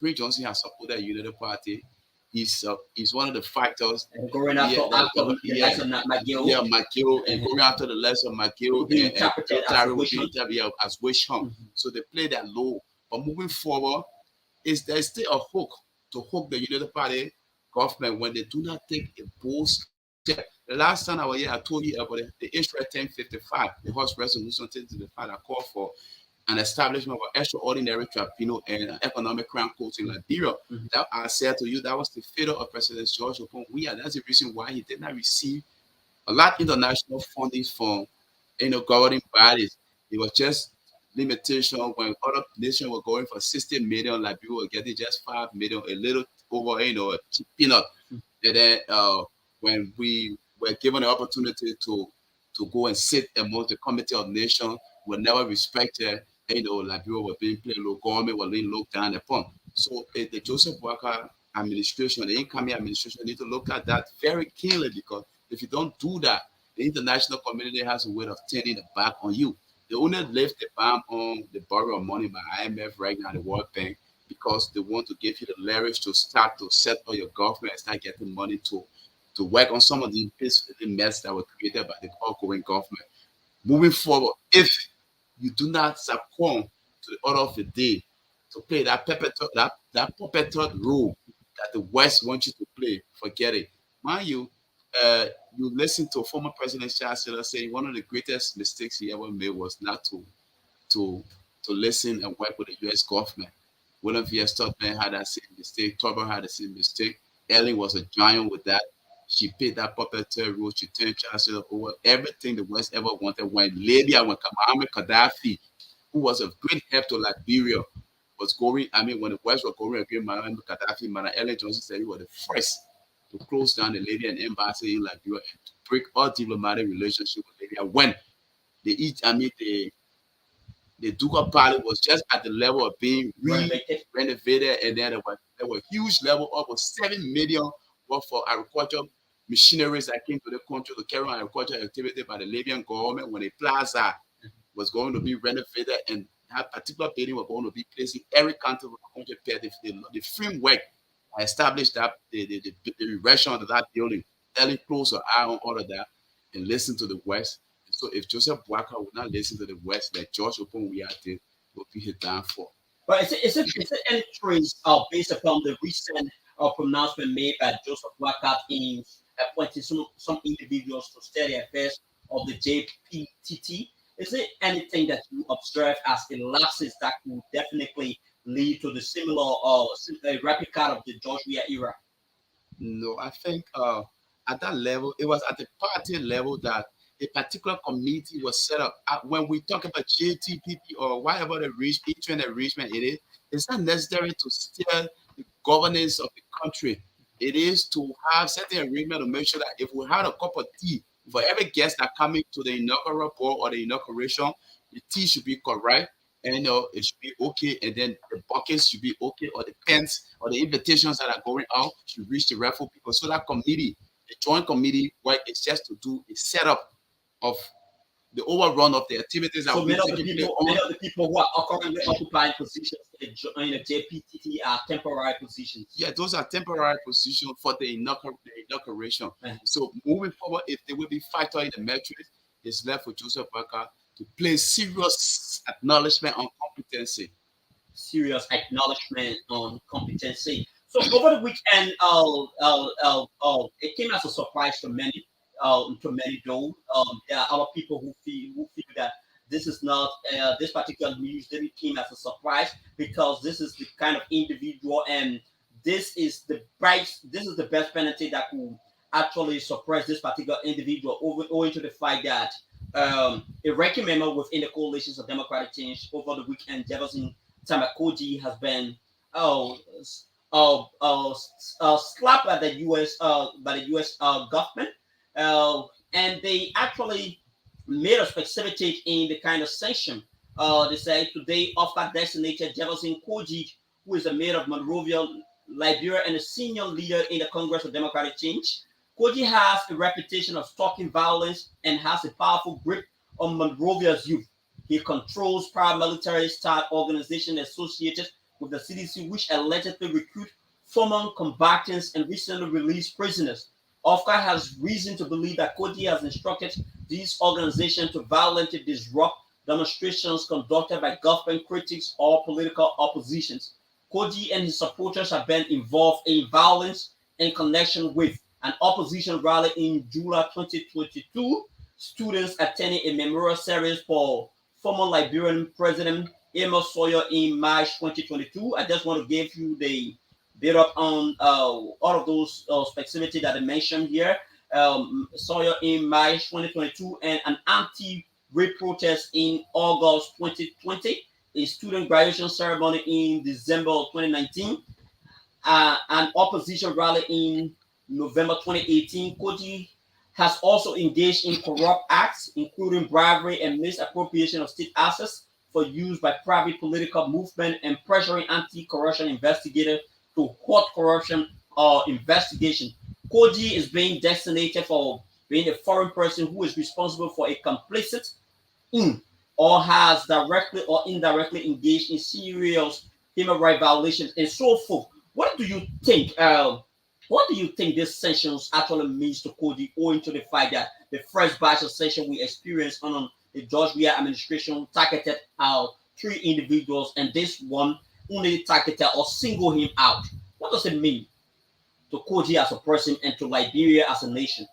Prince Johnson has supported the United Party. He's one of the factors. And going Yeah, after the yeah, likes of McGill, yeah, McGill, and uh, going after the lesser McGill could be and interpreted as a Tyree will wish be hunt. interviewed as wish hunt. Mhm. So they play that low. But moving forward, is there's still a hook to hook the United Party government when they do not take a bold step. The last time I was here, I told you about the Israel 1055, the House Resolution 1055 that called for an establishment of an extraordinary tribunal and economic crime court in Liberia. Mhm. That I said to you, that was the failure of President George Okonjo. That's the reason why he did not receive a lot of international funding from governing bodies. It was just limitation when other nations were going for 60 million, like people were getting just 5 million, a little over, a peanut. And then when we were given the opportunity to go and sit amongst the Committee of Nations, were never respected. Like people were being played low, government were being looked down upon. So the Joseph Walker administration, the incoming administration, need to look at that very keenly because if you don't do that, the international community has a way of turning the back on you. They only lift the ban on the borrow of money by IMF right now, the World Bank, because they want to give you the leverage to start to set up your government and start getting money to work on some of the mess that were created by the outgoing government. Moving forward, if you do not succumb to the order of the day to play that perpetual role that the West wants you to play, forget it. Mind you, you listen to former President Charles Taylor say one of the greatest mistakes he ever made was not to to listen and work with the U.S. government. William V. S. Tubman had that same mistake. Tubman had the same mistake. Ellen was a giant with that. She paid that puppeteer role. She turned Charles Taylor over everything the West ever wanted. When Libya, when Muammar Gaddafi, who was a great help to Liberia, was going, when the West were going against Muammar Gaddafi, Madam Ellen Johnson said he was the first to close down the Libyan embassy in Liberia and to break all diplomatic relationship with Libya when the Duca Pilot was just at the level of being Renovated. renovated, and then there were huge level over 7 million worth for agriculture machineries that came to the country to carry on agricultural activity by the Libyan government when the plaza was going to be renovated and that particular building was going to be placed in every country of the country. The framework established that the erection of that building, telling close your eye on all of that and listen to the West. So if Joseph Walker would not listen to the West, like George Okonjo did, would be his downfall. But is it any trace based upon the recent pronouncement made by Joseph Wackett in appointing some individuals to study affairs of the JPTT? Is it anything that you observe as a lapses that could definitely lead to the similar replica of the George Weah era? No, I think at that level, it was at the party level that a particular committee was set up. When we talk about JTPP or whatever the each arrangement it is, it's not necessary to steer the governance of the country. It is to have certain arrangement to make sure that if we have a cup of tea for every guest that coming to the inaugural ball or the inauguration, the tea should be correct and it should be okay, and then the buckets should be okay, or the pens or the invitations that are going out should reach the rightful people. So that committee, the joint committee, what it's just to do is set up of the overrun of the activities that So will be many of the taking place people, on. many of the people who are currently occupying positions in the JPTT are temporary positions. Yeah, those are temporary positions for the inauguration. Mhm. So moving forward, if they will be factored in the metrics, it's left for Joseph Barker to place serious acknowledgement on competency. Serious acknowledgement on competency. So over the weekend, it came as a surprise to many though. There are other people who feel that this is not this particular news didn't came as a surprise because this is the kind of individual and this is the best penalty that could actually suppress this particular individual owing to the fact that a ranking member within the coalitions of democratic change over the weekend, Jefferson Tamakoji, has been oh slapped by the U.S. Government, and they actually made a specific change in the kind of sanction. They say today, Oscar designated Jefferson Koji, who is the mayor of Monrovia, Liberia, and a senior leader in the Congress of Democratic Change. Koji has a reputation of stalking violence and has a powerful grip on Monrovia's youth. He controls paramilitary style organizations associated with the CDC, which allegedly recruit former combatants and recently released prisoners. OFCA has reason to believe that Koji has instructed these organizations to violently disrupt demonstrations conducted by government critics or political oppositions. Koji and his supporters have been involved in violence in connection with an opposition rally in July 2022. Students attending a memorial service for former Liberian President Amos Sawyer in March 2022. I just want to give you the bit up on all of those specificity that I mentioned here. Sawyer in March 2022 and an anti-rape protest in August 2020, a student graduation ceremony in December 2019, an opposition rally in November 2018. Koji has also engaged in corrupt acts, including bribery and misappropriation of state assets for use by private political movement and pressuring anti-corruption investigators to halt corruption investigation. Koji is being designated for being a foreign person who is responsible for a complicit in or has directly or indirectly engaged in serious human rights violations and so forth. What do you think? What do you think this sanctions actually means to Cody, owing to the fact that the first batch of sanctions we experienced on the George Weah administration targeted out three individuals, and this one only targeted or single him out? What does it mean to Cody as a person and to Liberia as a nation?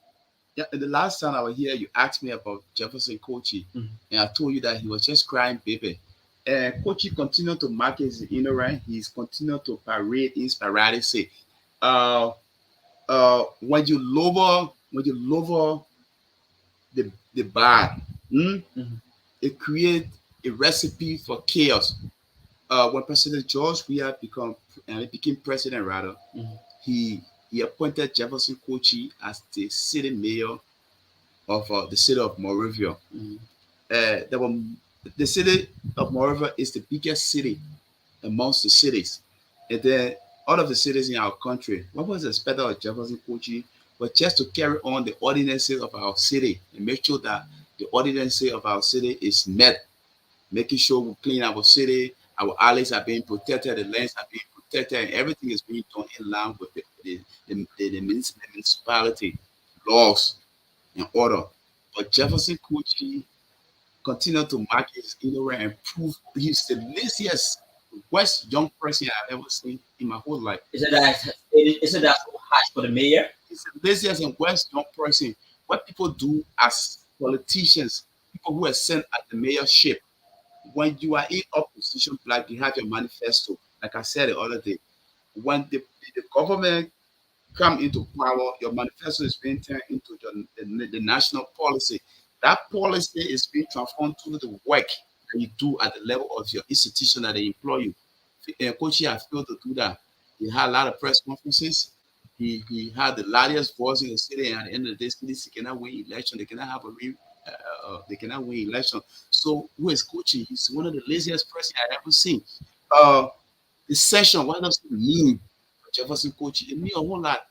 Yeah, the last time I was here, you asked me about Jefferson Kochi, and I told you that he was just crying baby. And Kochi continued to mark his ignorance. He's continued to parade inspiracy. Uh, when you lower the bar, Mhm. it creates a recipe for chaos. When President George Weah became president, rather, Mhm. he he appointed Jefferson Kochi as the city mayor of the city of Monrovia. Mhm. There were, the city of Monrovia is the biggest city amongst the cities. And then all of the cities in our country, what was expected of Jefferson Kochi was just to carry on the ordinances of our city and make sure that the ordinances of our city is met, making sure we clean our city, our alleys are being protected, the lands are being protected, and everything is being done in line with the municipality laws and order. But Jefferson Kochi continued to mark his ignorance and prove he's the laziest, worst young person I've ever seen in my whole life. Is it that so harsh for the mayor? He's the laziest and worst young person. What people do as politicians, people who are sent at the mayorship, when you are in opposition, like you have your manifesto, like I said the other day, when the government come into power, your manifesto is being turned into the national policy. That policy is being transformed to the work that you do at the level of your institution that they employ you. Coach has failed to do that. He had a lot of press conferences. He had the loudest voice in the city, and at the end of the day, cities cannot win election. They cannot have a they cannot win election. So who is coaching? He's one of the laziest person I ever seen. Uh, the session, what does it mean for Jefferson coaching? It means a whole lot.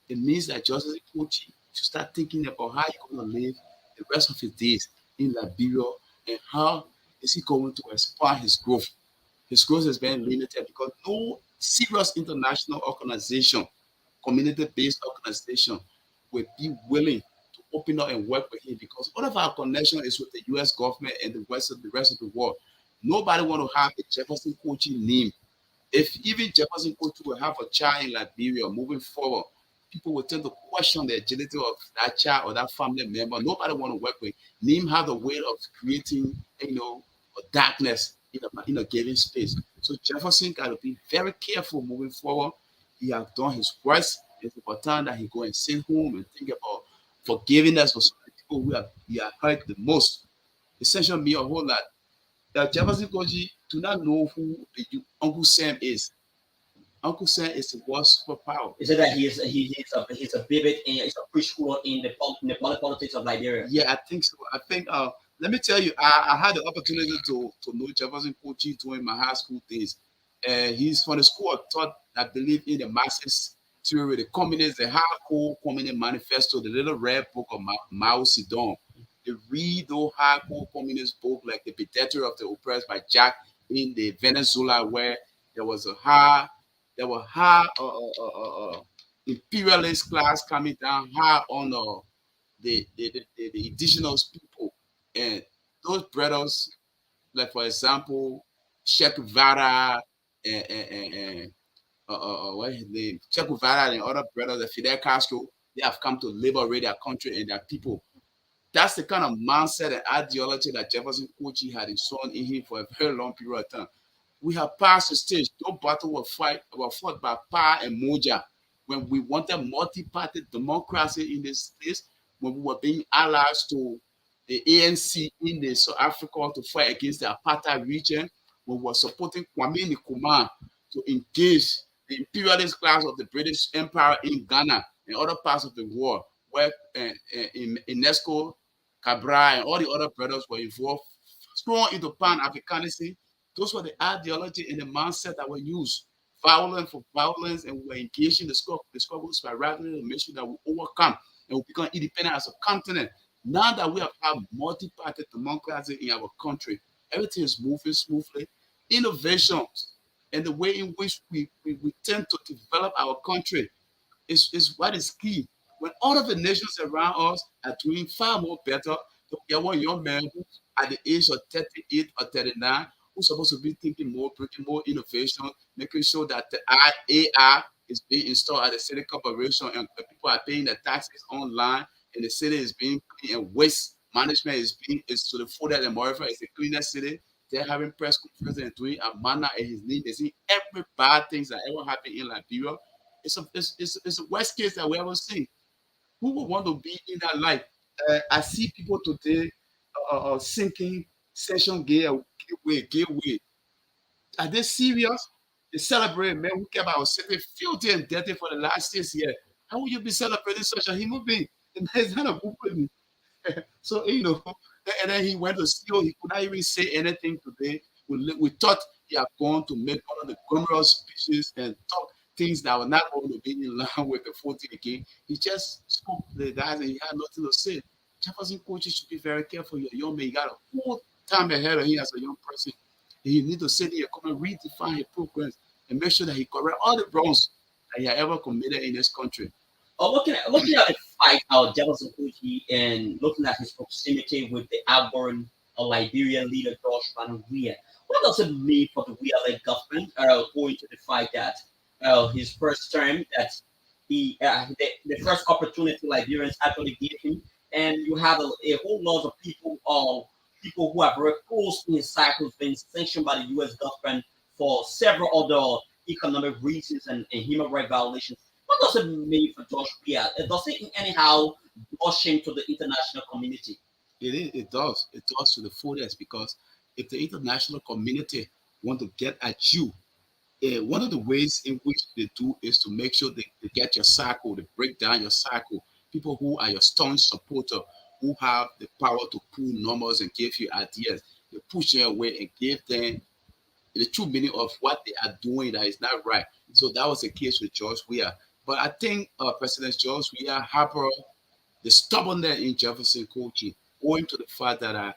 It means that Jefferson coaching should start thinking about how he's going to live the rest of his days in Liberia and how is he going to expand his growth. His growth has been limited because no serious international organization, community-based organization, will be willing to open up and work with him because all of our connection is with the U.S. government and the rest of the world. Nobody want to have a Jefferson coaching name. If even Jefferson Coach will have a child in Liberia moving forward, people will tend to question the agility of that child or that family member. Nobody want to work with. Nim have a way of creating, a darkness in a given space. So Jefferson got to be very careful moving forward. He has done his worst. It's about time that he go and sit home and think about forgiveness for some of the people he have hurt the most. Essentially, me a whole lot. Jefferson Koji do not know who Uncle Sam is. Uncle Sam is the worst superpower. Is it that he's a vivid and he's a preschooler in the politics of Liberia? Yeah, I think so. I think let me tell you, I had the opportunity to know Jefferson Kochi during my high school days. He's from the school of thought that believe in the Marxist theory, the communist, the hardcore communist manifesto, the little red book of Mao Zedong. They read those hardcore communist book like the Dictator of the Oppressed by Jack in the Venezuela, where there was a high imperialist class coming down hard on the indigenous people. And those brothers, like for example, Che Guevara and what his name, Che Guevara and other brothers, like Fidel Castro, they have come to liberate their country and their people. That's the kind of mindset and ideology that Jefferson Kochi had installed in him for a very long period of time. We have passed the stage. No battle was fought by power and moja. When we wanted multi-party democracy in this place, when we were being allies to the ANC in the South Africa to fight against the apartheid region, when we were supporting Kwame Nkrumah to engage the imperialist class of the British Empire in Ghana and other parts of the world, where in UNESCO, Cabral, and all the other brothers were involved, strong into Pan-Africanism. Those were the ideology and the mindset that were used. Violence for violence, and we were engaging the struggles by rapidly make sure that we overcome and we become independent as a continent. Now that we have had multi-party democracy in our country, everything is moving smoothly. Innovations and the way in which we tend to develop our country is what is key. When all of the nations around us are doing far more better, there one young man who, at the age of 38 or 39, who's supposed to be thinking more, bringing more innovation, making sure that the AI is being installed at the city corporation and people are paying their taxes online and the city is being clean and waste management is to the full that the Moreover is a cleaner city. They're having press conferences and doing a manner and his name. They see every bad things that ever happened in Liberia. It's a worst case that we ever seen. Who would want to be in that life? I see people today sinking session gateway. Are they serious? They celebrate men who came out city filthy and dirty for the last 6 years. How would you be celebrating such a human being? And that's not a good thing. So and then he went to steal. He could not even say anything today. We thought he had gone to make one of the glamorous speeches and talk things that were not going to be in line with the 14 again. He just spoke to the guys and he had nothing to say. Jefferson coaches should be very careful. You're a young man. You got a whole time ahead of him as a young person. And you need to sit here, come and redefine his programs and make sure that he correct all the wrongs that he had ever committed in this country. Looking at the fight of Jefferson Kuti and looking at his proximity with the outgoing Liberian leader George Van Weir, what does it mean for the Weir-led government going to the fight that his first term that the first opportunity Liberians actually gave him, and you have a whole lot of people who have very close in his cycles being sanctioned by the U.S. government for several other economic reasons and human rights violations. What does it mean for George Weir? Does it anyhow blush him to the international community? It does. It does to the fullest because if the international community want to get at you, one of the ways in which they do is to make sure they get your cycle, they break down your cycle. People who are your staunch supporter, who have the power to pull numbers and give you ideas, they push them away and give them the true meaning of what they are doing that is not right. So that was the case with George Weah. But I think President George Weah Harper, the stubbornness in Jefferson Coaching, owing to the fact that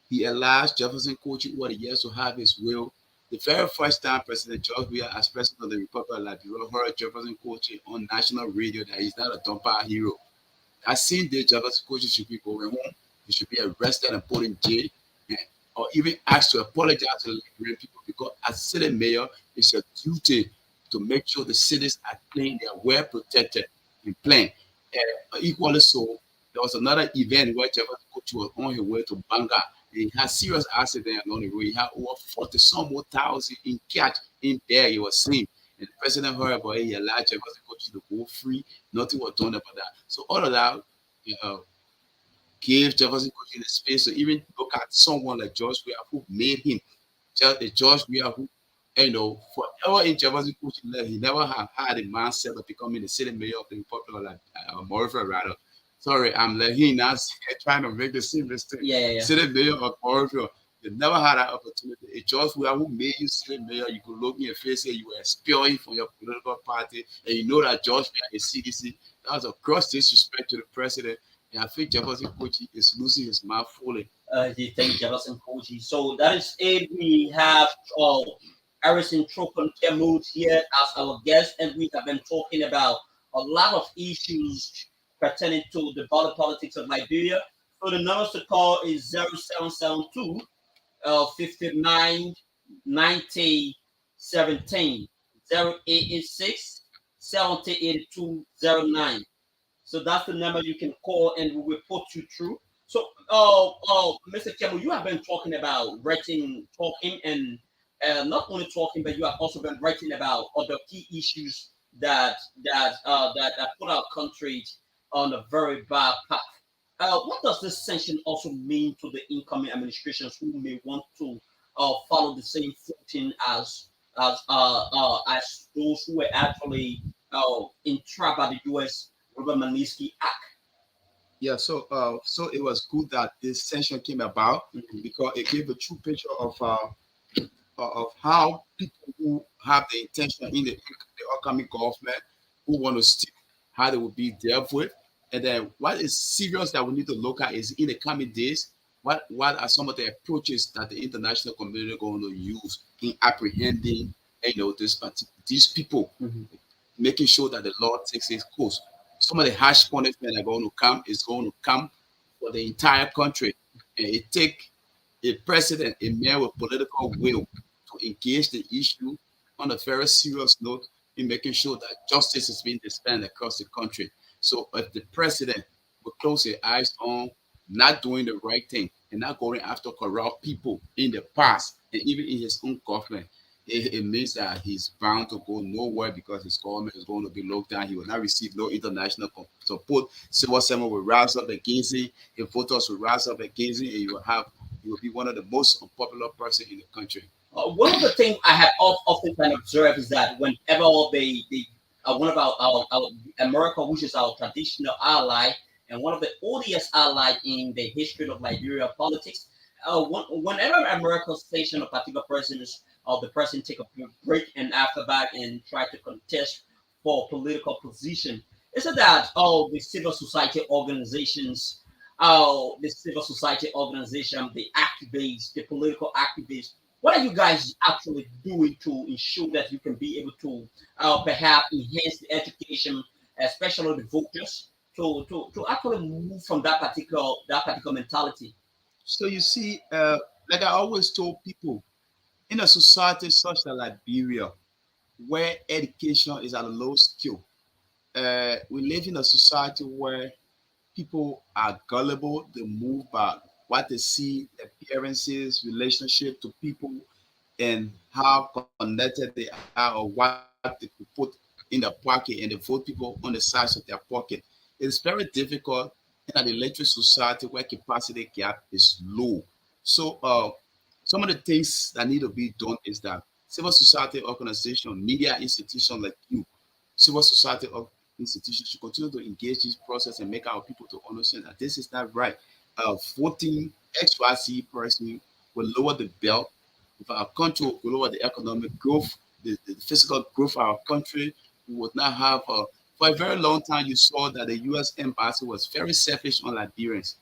he allows Jefferson Coaching over the years to have his will. The very first time President George Weah, as president of the Republic of Liberia, heard Jefferson Coaching on national radio that he's not a dumper hero. I seen the Jefferson Coaching should be going home. He should be arrested and put in jail, and, or even asked to apologize to the Liberian people because as city mayor, it's your duty to make sure the cities are clean, they are well protected and plain. Equally so, there was another event where Jefferson Coach was on his way to Banga. He had serious accident on the road. He had over 40 some more thousand in cash in there. He was seen. And the president heard about it. He allowed Jefferson Coach to go free. Nothing was done about that. So all of that uh, gave Jefferson Coach the space to even look at someone like George Weah who made him George Weah who forever in Jefferson coaching left, he never had a mindset of becoming the city mayor of the Republic of Monrovia, rather. Sorry, I'm like he not trying to make the same mistake. Yeah, yeah, yeah. City mayor of Monrovia. You never had that opportunity. It's just who made you city mayor. You could look in your face and you were spewing from your political party, and you know that George Weah is CDC. That was a gross disrespect to the president. And I think Jefferson Coach is losing his mind fully. He thank Jefferson Koji. So that is it. We have Harrison Trokon Kemut here as our guest, and we have been talking about a lot of issues pertaining to the border politics of Liberia. So the numbers to call is 0772 59 90 17 0886 70 82 09. So that's the number you can call and we will put you through. So, Mr. Kemo, you have been talking about writing, talking, and not only talking, but you have also been writing about other key issues that put our country on a very bad path. What does this sanction also mean to the incoming administrations who may want to follow the same footing as those who were actually entrapped by the U.S. Robert Manisky Act? Yeah, so it was good that this sanction came about Mhm. because it gave a true picture of how people who have the intention in the upcoming government who want to steal, how they will be dealt with. And then what is serious that we need to look at is in the coming days, what are some of the approaches that the international community are going to use in apprehending these people, Mhm. making sure that the law takes its course. Some of the harsh punishment are going to come is going to come for the entire country. And it take a president, a man with political will to engage the issue on a very serious note in making sure that justice is being dispensed across the country. So if the president will close his eyes on not doing the right thing and not going after corrupt people in the past and even in his own government, it means that he's bound to go nowhere because his government is going to be locked down. He will not receive no international support. Civil servant will rise up against him. His voters will rise up against him, and you will be one of the most unpopular person in the country. One of the things I have often kind of observed is that whenever they one of our America, which is our traditional ally and one of the oldest ally in the history of Liberia politics, whenever America station a particular person is, the person take a break and after that and try to contest for political position, is it that the civil society organizations, the activists, the political activists, what are you guys actually doing to ensure that you can be able to perhaps enhance the education, especially the voters, to actually move from that particular mentality? So you see, like I always told people, in a society such as Liberia, where education is at a low skill, we live in a society where people are gullible. They move by what they see, appearances, relationship to people, and how connected they are, or what they could put in their pocket, and they vote people on the sides of their pocket. It's very difficult, and in an electric society where capacity gap is low. So some of the things that need to be done is that civil society organization, media institutions like you, civil society institutions should continue to engage this process and make our people to understand that this is not right. Voting XYZ person will lower the belt of our country, will lower the economic growth, the physical growth of our country. We would not have for a very long time. You saw that the U.S. embassy was very selfish on Liberians.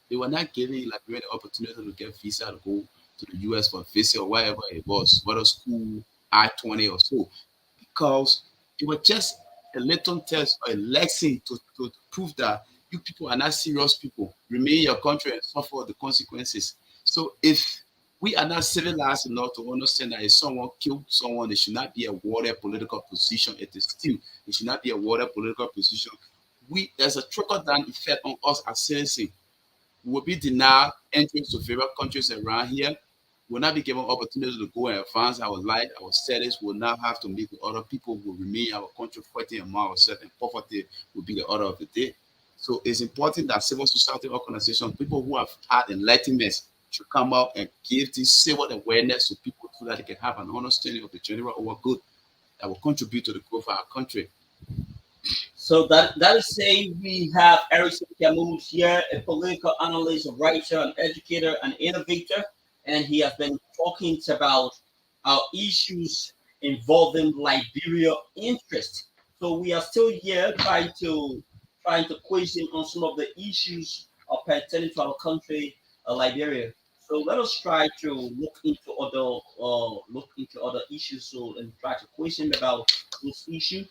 They were not giving Liberian the opportunity to get visa to go to the U.S. for a visit or whatever it was, whether school, I-20 or so, because it was just a little test or a lesson to prove that you people are not serious people. Remain in your country and suffer the consequences. So if we are not civilized enough to understand that if someone killed someone, they should not be awarded political position. It is still, they should not be awarded political position. There's a trickle down effect on us as citizens. We will be denied entrance to various countries around here. We will not be given opportunity to go and advance our life, our status. We will not have to meet with other people who will remain in our country fighting among ourselves, and poverty will be the order of the day. So it's important that civil society organizations, people who have had enlightenment, should come out and give this civil awareness to people so that they can have an understanding of the general over good that will contribute to the growth of our country. So that is saying we have Erickson Camus here, a political analyst, a writer, an educator, an innovator, and he has been talking about issues involving Liberia interest. So we are still here trying to question on some of the issues pertaining to our country, Liberia. So let us try to look into other issues, so and try to question about those issues.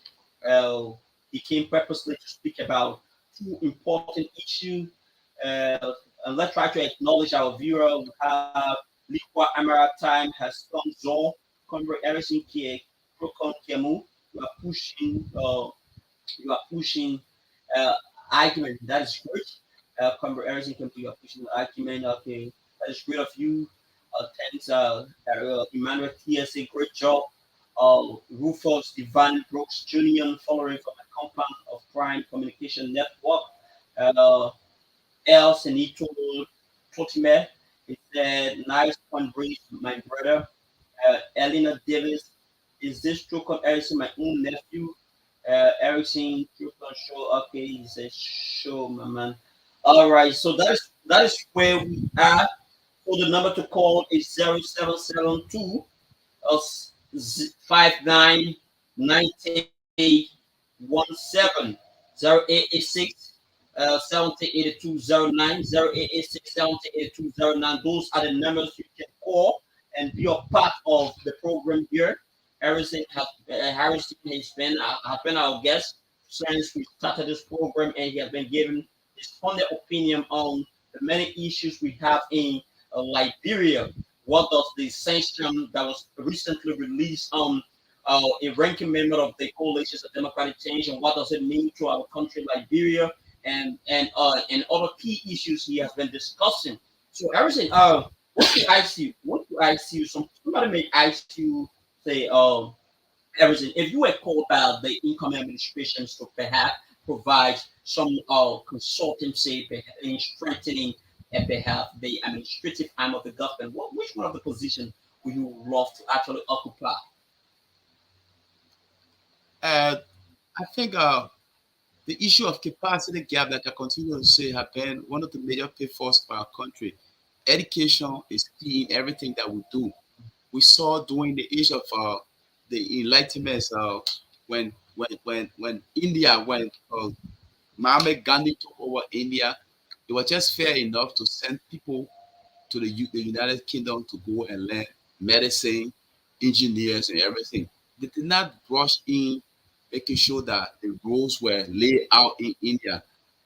Uh, he came purposely to speak about two important issues. And let's try to acknowledge our viewer. We have Liqua Amara Time has come Zor, Conrad Harrison Kie, Procon Kemu. You are pushing uh, argument. That is great. Conrad Harrison Kie, you are pushing the argument. Okay, that is great of you. Thanks, Emmanuel TSA, great job. Rufus Divine Brooks Jr. following from the compound of Prime Communication Network. Uh, El Senito Totime, it said, nice point, Breeze, my brother. Elena Davis, is this true? Erickson, my own nephew. Erickson, show. Okay, he says, show, my man. All right, so that is where we are. So the number to call is 0772 599817 0886 708209 Those are the numbers you can call and be a part of the program here. Harrison has been our guest since we started this program, and he has been giving his funded opinion on the many issues we have in Liberia. What does the sanction that was recently released on a ranking member of the Coalition of Democratic Change, and what does it mean to our country, Liberia, and other key issues he has been discussing. So everything. What do I see? What do I see? Somebody may ask you, say, everything. If you were called by the incoming administrations to perhaps provide some consultancy in strengthening and perhaps the administrative arm of the government, which one of the positions would you love to actually occupy? Uh, I think the issue of capacity gap, like I continue to say, have been one of the major pitfalls for our country. Education is key in everything that we do. We saw during the age of the Enlightenment, when India, when Mahatma Gandhi took over India, it was just fair enough to send people to the United Kingdom to go and learn medicine, engineers, and everything. They did not rush in making sure that the roads were laid out in India.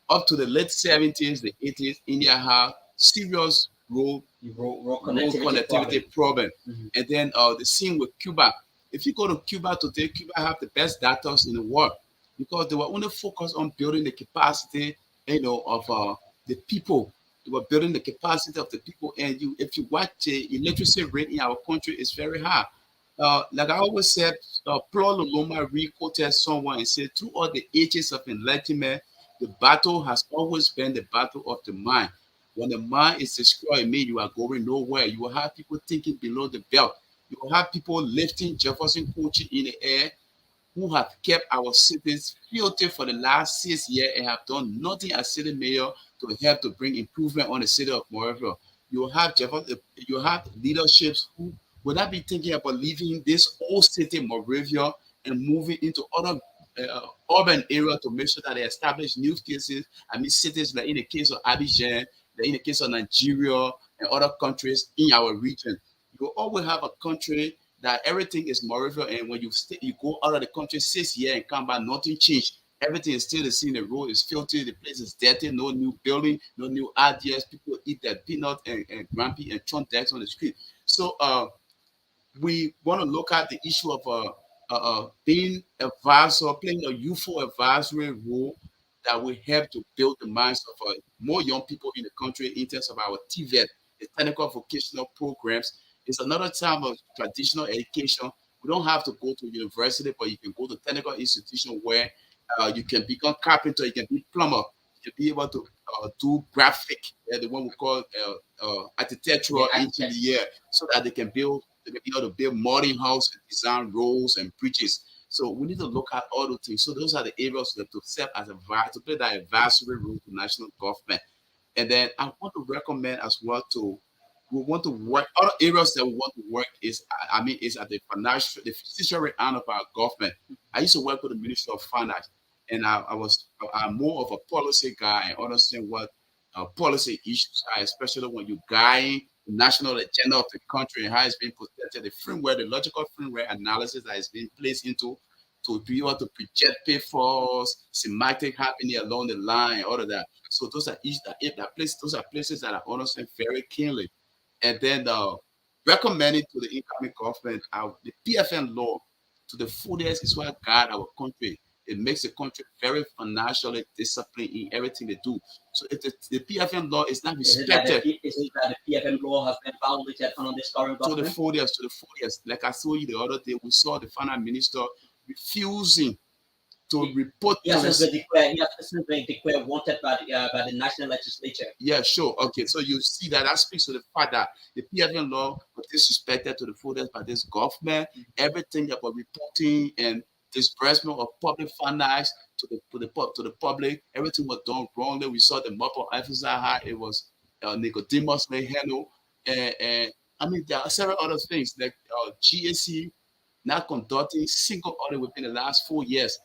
Up to the late 70s, the 80s, India had serious Road road connectivity problem. connectivity problem. Mhm. And then the same with Cuba. If you go to Cuba today, Cuba have the best doctors in the world because they were only focused on building the capacity, of the people. They were building the capacity of the people. And if you watch the electricity rate in our country, it's very high. Like I always said, Paul Loma re-quoted someone and said, through all the ages of enlightenment, The battle has always been the battle of the mind. When the mind is destroyed, it means you are going nowhere. You will have people thinking below the belt. You will have people lifting Jefferson Coaching in the air who have kept our cities filthy for the last 6 years and have done nothing as city mayor to help to bring improvement on the city of Montreal. You have leaderships who will not be thinking about leaving this old city, Montreal, and moving into other urban areas to make sure that they establish new cases. I mean, cities like in the case of Abidjan, like in the case of Nigeria and other countries in our region. You always have a country that everything is Montreal, and when you go out of the country 6 years and come back, nothing changed. Everything is still the same. The road is filthy, the place is dirty, no new building, no new ideas. People eat their peanut and grumpy and chunk decks on the street. So we want to look at the issue of being advisor, playing a youthful advisory role that will help to build the minds of more young people in the country in terms of our TVET, the technical vocational programs. It's another type of traditional education. We don't have to go to university, but you can go to technical institution where you can become carpenter, you can be plumber, you can be able to do graphic, the one we call architectural engineer, so that they can be able to build modern house and design roads and bridges. So we need to look at all those things. So those are the areas that to serve as to play that advisory role to national government. And then I want to recommend as well to we want to work other areas that we want to work is is at the financial the fiduciary arm of our government. I used to work with the Ministry of Finance, and I'm more of a policy guy and understand what policy issues are, especially when you guide the national agenda of the country and how it's being protected, the framework, the logical framework analysis that is being placed into to be able to project pitfalls, semantic happening along the line, all of that. So those are each that place, those are places that I understand very keenly. And then recommending to the incoming government the PFN law to the fullest is what guide our country. It makes the country very financially disciplined in everything they do. So if the PFN law is not respected Is it that the PFM law has been violated under this current to the government? fullest, like I told you the other day, we saw the finance minister refusing to report He to has since the been declared. He has since been declared wanted by the national legislature. yeah, sure. Okay, so you see that speaks to the fact that the PFN law was disrespected to the fullest by this government. Everything about reporting and disbursement of public finance to the public, everything was done wrongly. We saw the map of FSI, it was Nicodemus handle, and I mean there are several other things like GAC not conducting single audit within the last 4 years,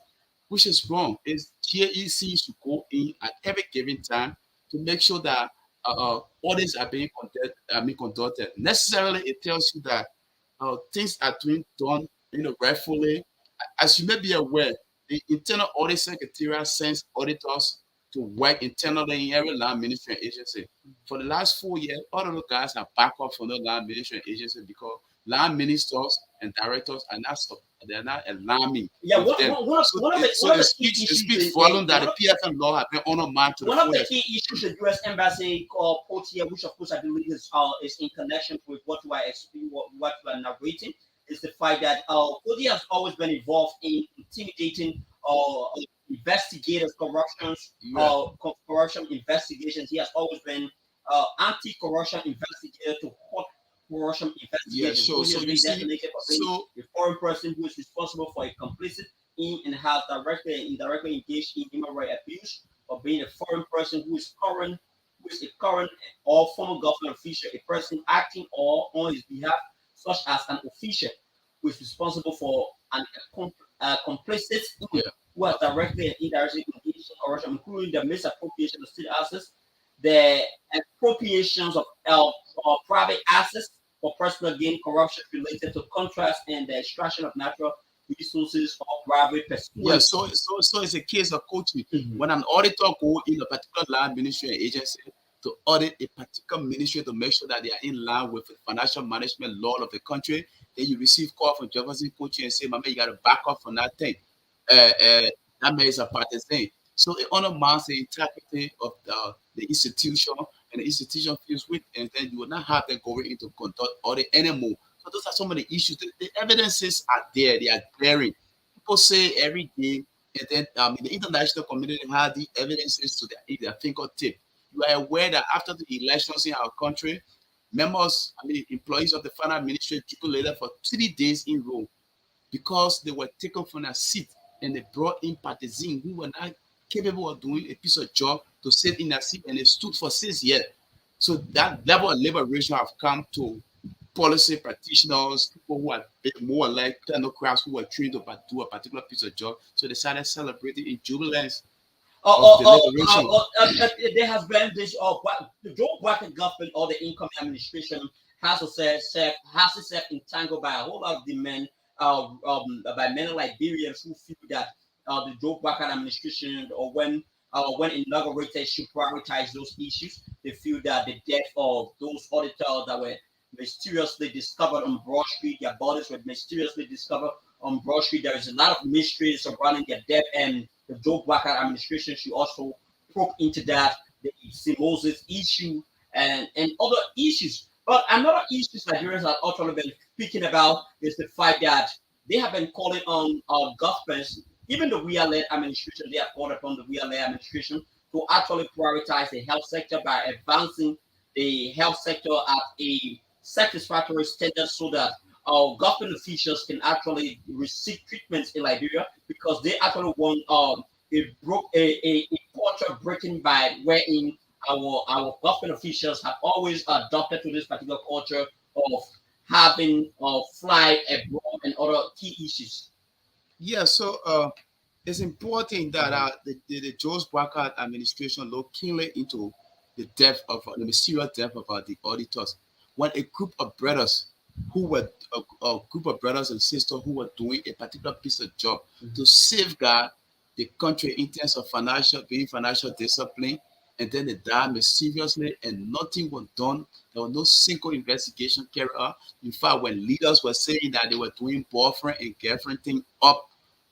which is wrong. Is GAEC should go in at every given time to make sure that audits are being conducted. Necessarily, it tells you that things are being done, rightfully. As you may be aware, the internal audit secretariat sends auditors to work internally in every land ministry and agency. For the last 4 years, all of the guys are back up from the land ministry and agency because land ministers and directors are not they're not aligning Yeah, with them. So, one of it the key speaks issues volume that the PFM law has been undermined to the one of the fullest. key issues the U.S. embassy put here, which of course I believe is in connection with what you are what you are narrating, is the fact that Cody has always been involved in intimidating investigators, Yeah. corruption investigations. He has always been anti-corruption investigator to hot corruption Yeah, investigation. sure. Cody So has you been see, designated for being so a foreign person who is responsible for a complicit in and has directly and indirectly engaged in human rights abuse, or being a foreign person who is a current or former government official, a person acting or on his behalf, such as an official who is responsible for an complicit in yeah, who has directly and indirectly engaged in corruption, including the misappropriation of state assets, the appropriations of private assets for personal gain, corruption related to contracts, and the extraction of natural resources for private yeah. pursuance. So it's a case of coaching. Mhm. When an auditor go in a particular land ministry and agency to audit a particular ministry to make sure that they are in line with the financial management law of the country, then you receive call from Jefferson coaching and say, "My man, you got to back up from that thing." That man is a partisan. So it undermines the integrity of the institution, and the institution feels weak, and then you will not have them going into conduct audit anymore. So those are some of the issues. The evidences are there; they are glaring. People say every day And then the international community had the evidences to their fingertip. You are aware that after the elections in our country, members, employees of the final ministry jubilated for 3 days in row because they were taken from their seat and they brought in partisans who were not capable of doing a piece of job to sit in their seat, and they stood for 6 years. So that level of liberation have come to policy practitioners, people who are more like technocrats who were trained to do a particular piece of job. So they started celebrating in jubilance of the liberation. There has been this the Joe Biden government or the incoming administration has itself entangled by a whole lot of the men by many Liberians who feel that the Joe Biden administration or when inaugurated should prioritize those issues. They feel that the death of those auditors that were mysteriously discovered on Broad Street, their bodies were mysteriously discovered on Broad Street. There is a lot of mysteries surrounding their death, and the Joe Biden administration should also probe into that, the Moses issue and other issues. But another issue Nigerians have actually been speaking about is the fact that they have been calling on our governments, even the real administration, they have called upon the real administration to actually prioritize the health sector by advancing the health sector at a satisfactory standard so that our government officials can actually receive treatments in Liberia because they actually want a culture breaking by wherein our government officials have always adopted to this particular culture of having fly abroad and other key issues. Yeah, so it's important that the George Walker administration look keenly into the death of the mysterious death of the auditors. When a group of brothers who were a group of brothers and sisters who were doing a particular piece of job to safeguard the country in terms of financial discipline, and then they died mysteriously and nothing was done. There was no single investigation carried out. In fact, when leaders were saying that they were doing boyfriend and girlfriend thing up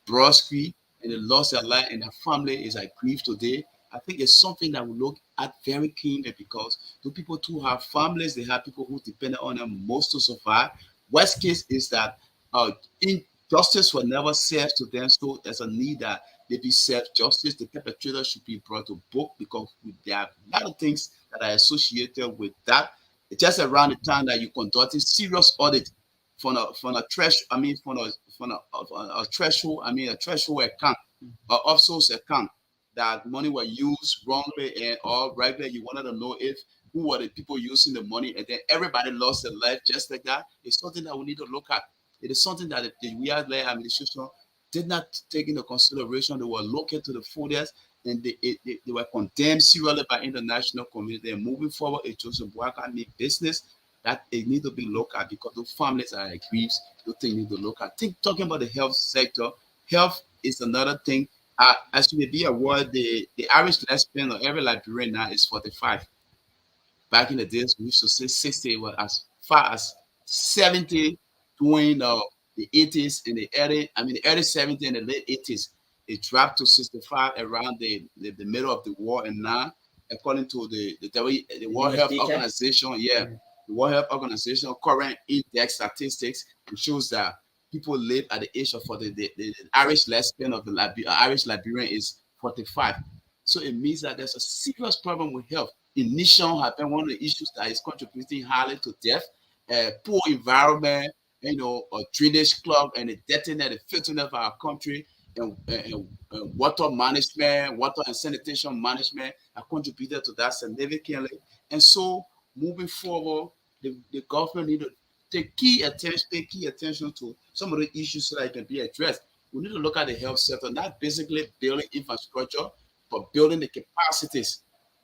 Broad Street and they lost their life and their family is at grief today, I think it's something that we look at very keenly because the people who have families, they have people who depend on them most to survive. Worst case is that injustice will never serve to them, so there's a need that they be served justice. The perpetrator should be brought to book because there are a lot of things that are associated with that. It's just around the time that you conducting serious audit from a trash, from a threshold, a threshold account, or offsource account that money were used wrongly and or rightly. You wanted to know if who were the people using the money, and then everybody lost their life just like that. It's something that we need to look at. It is something that the real administration did not take into consideration. They were looking to the folders and they were condemned serially by international community. And moving forward, it Joseph Boakai need business that it need to be looked at because the families are aggrieved. The thing need to look at. Think talking about the health sector. Health is another thing. As you may be aware, the average lifespan of every Liberian now is 45. Back in the days, we used to say 60, but as far as 70 during the 80s and the early 70s and the late 80s, it dropped to 65 around the middle of the war. And now, according to the World Health Organization, the World Health Organization current index statistics, it shows that people live at the age of 40. The average lifespan of the Irish Liberian is 45. So it means that there's a serious problem with health. Ignition has been one of the issues that is contributing highly to death. Poor environment, a drainage clog, and the dirtiness, the filthiness of our country, and water management, water and sanitation management have contributed to that significantly. And so, moving forward, the government need to pay key attention to some of the issues so that it can be addressed. We need to look at the health sector, not basically building infrastructure, but building the capacities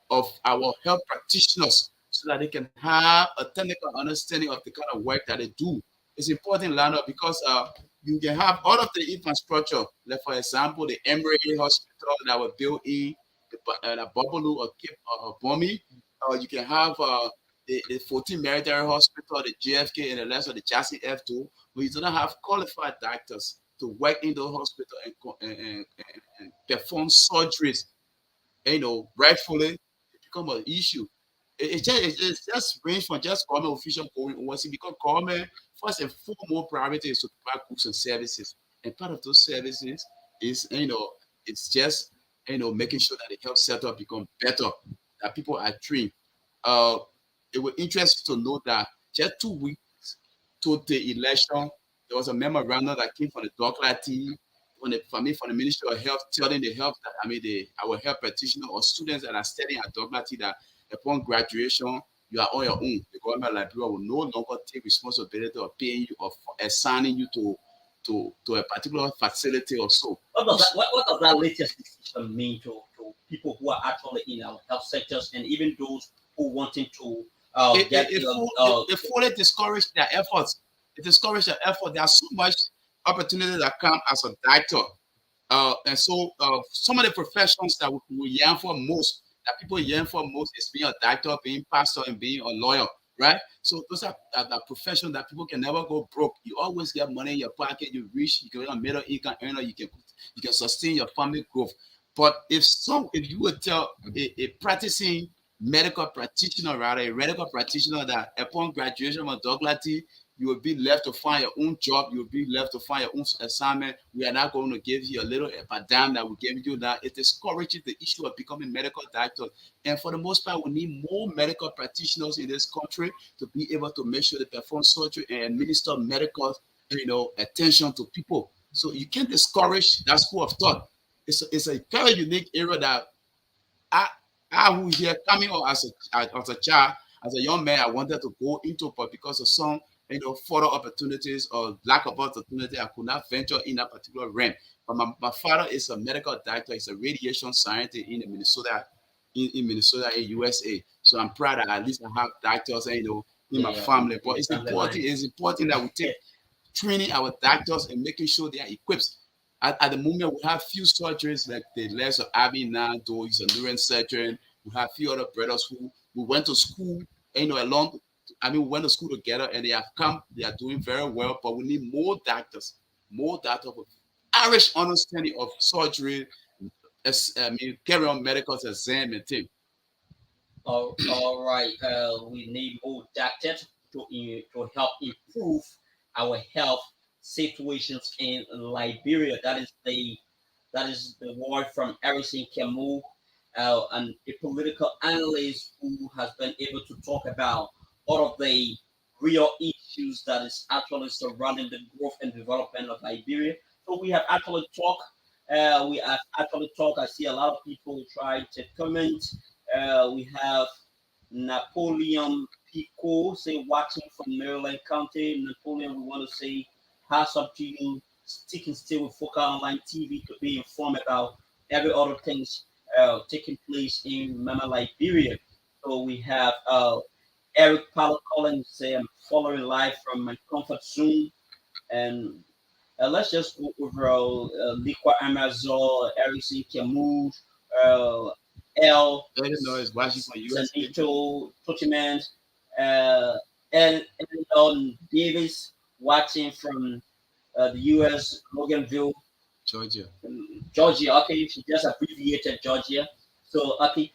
of our health practitioners so that they can have a technical understanding of the kind of work that they do. It's important, Lana, because you can have all of the infrastructure. Like for example, the Emory Hospital that was built in the Babalu or Cape Bomi. You can have the 14 Military Hospital, the JFK, and the rest of the Jassy F2, where you do not have qualified doctors to work in the hospital and perform surgeries. Rightfully, it become an issue. It's just range from just government official going overseas because government first and foremost priority is to provide goods and services, and part of those services is it's just making sure that the health setup become better, that people are trained. Uh, it would interest you to know that just 2 weeks to the election, there was a memorandum that came from the Doherty, from the Ministry of Health, telling the health that our health practitioner or students that are studying at Doherty that upon graduation you are on your own. The government Liberia will no longer take responsibility of paying you or assigning you to a particular facility or so. What does that latest decision mean to people who are actually in our health sectors and even those who wanting to it, get it, it, full, it, it fully discouraged their efforts. It discouraged their effort. There's so much opportunity that come as a doctor. And so some of the professions that we yearn for most, that people yearn for most, is being a doctor, being pastor, and being a lawyer, right? So those are the professions that people can never go broke. You always get money in your pocket. You rich. You can be a middle income earner. You can sustain your family growth. But if you would tell a practicing medical practitioner, rather a medical practitioner, that upon graduation from Douglas, you will be left to find your own job. You will be left to find your own assignment. We are not going to give you a little dime that we give you that. It discourages the issue of becoming medical doctors. And for the most part, we need more medical practitioners in this country to be able to make sure they perform surgery and administer medical, attention to people. So you can't discourage that school of thought. It's a very unique area that I who here coming up as a child, as a young man, I wanted to go into, but because of some further opportunities or lack of opportunity, I could not venture in that particular realm. But my father is a medical doctor, he's a radiation scientist in Minnesota, in Minnesota, in USA. So I'm proud that at least I have doctors, in my family. But it's important that we take training our doctors and making sure they are equipped. At the moment, we have few surgeries like the legs of Abby now, though he's a neurosurgeon. We have few other brothers who we went to school, along. We went to school together and they have come, they are doing very well, but we need more doctors with Irish understanding of surgery, carry on medical exam and things. all right, we need more doctors to help improve our health situations in Liberia. That is the word from Harrison Camus, and a political analyst who has been able to talk about all of the real issues that is actually surrounding the growth and development of Liberia. So we have actually talked. I see a lot of people try to comment. We have Napoleon Pico say watching from Maryland County. Napoleon, we want to say hats up to you, sticking still with Focal Online TV to be informed about every other things taking place in Mama Liberia. So we have Eric Paulo Collins say I'm following live from my comfort zone, and let's just go over Liqua Amazon, Erickson Camus, uh, L. Illinois is watching from USA. Sanito, Totiman, uh, and Davis watching from the US, Loganville, Georgia. Georgia. Okay, she just abbreviated Georgia. So, okay.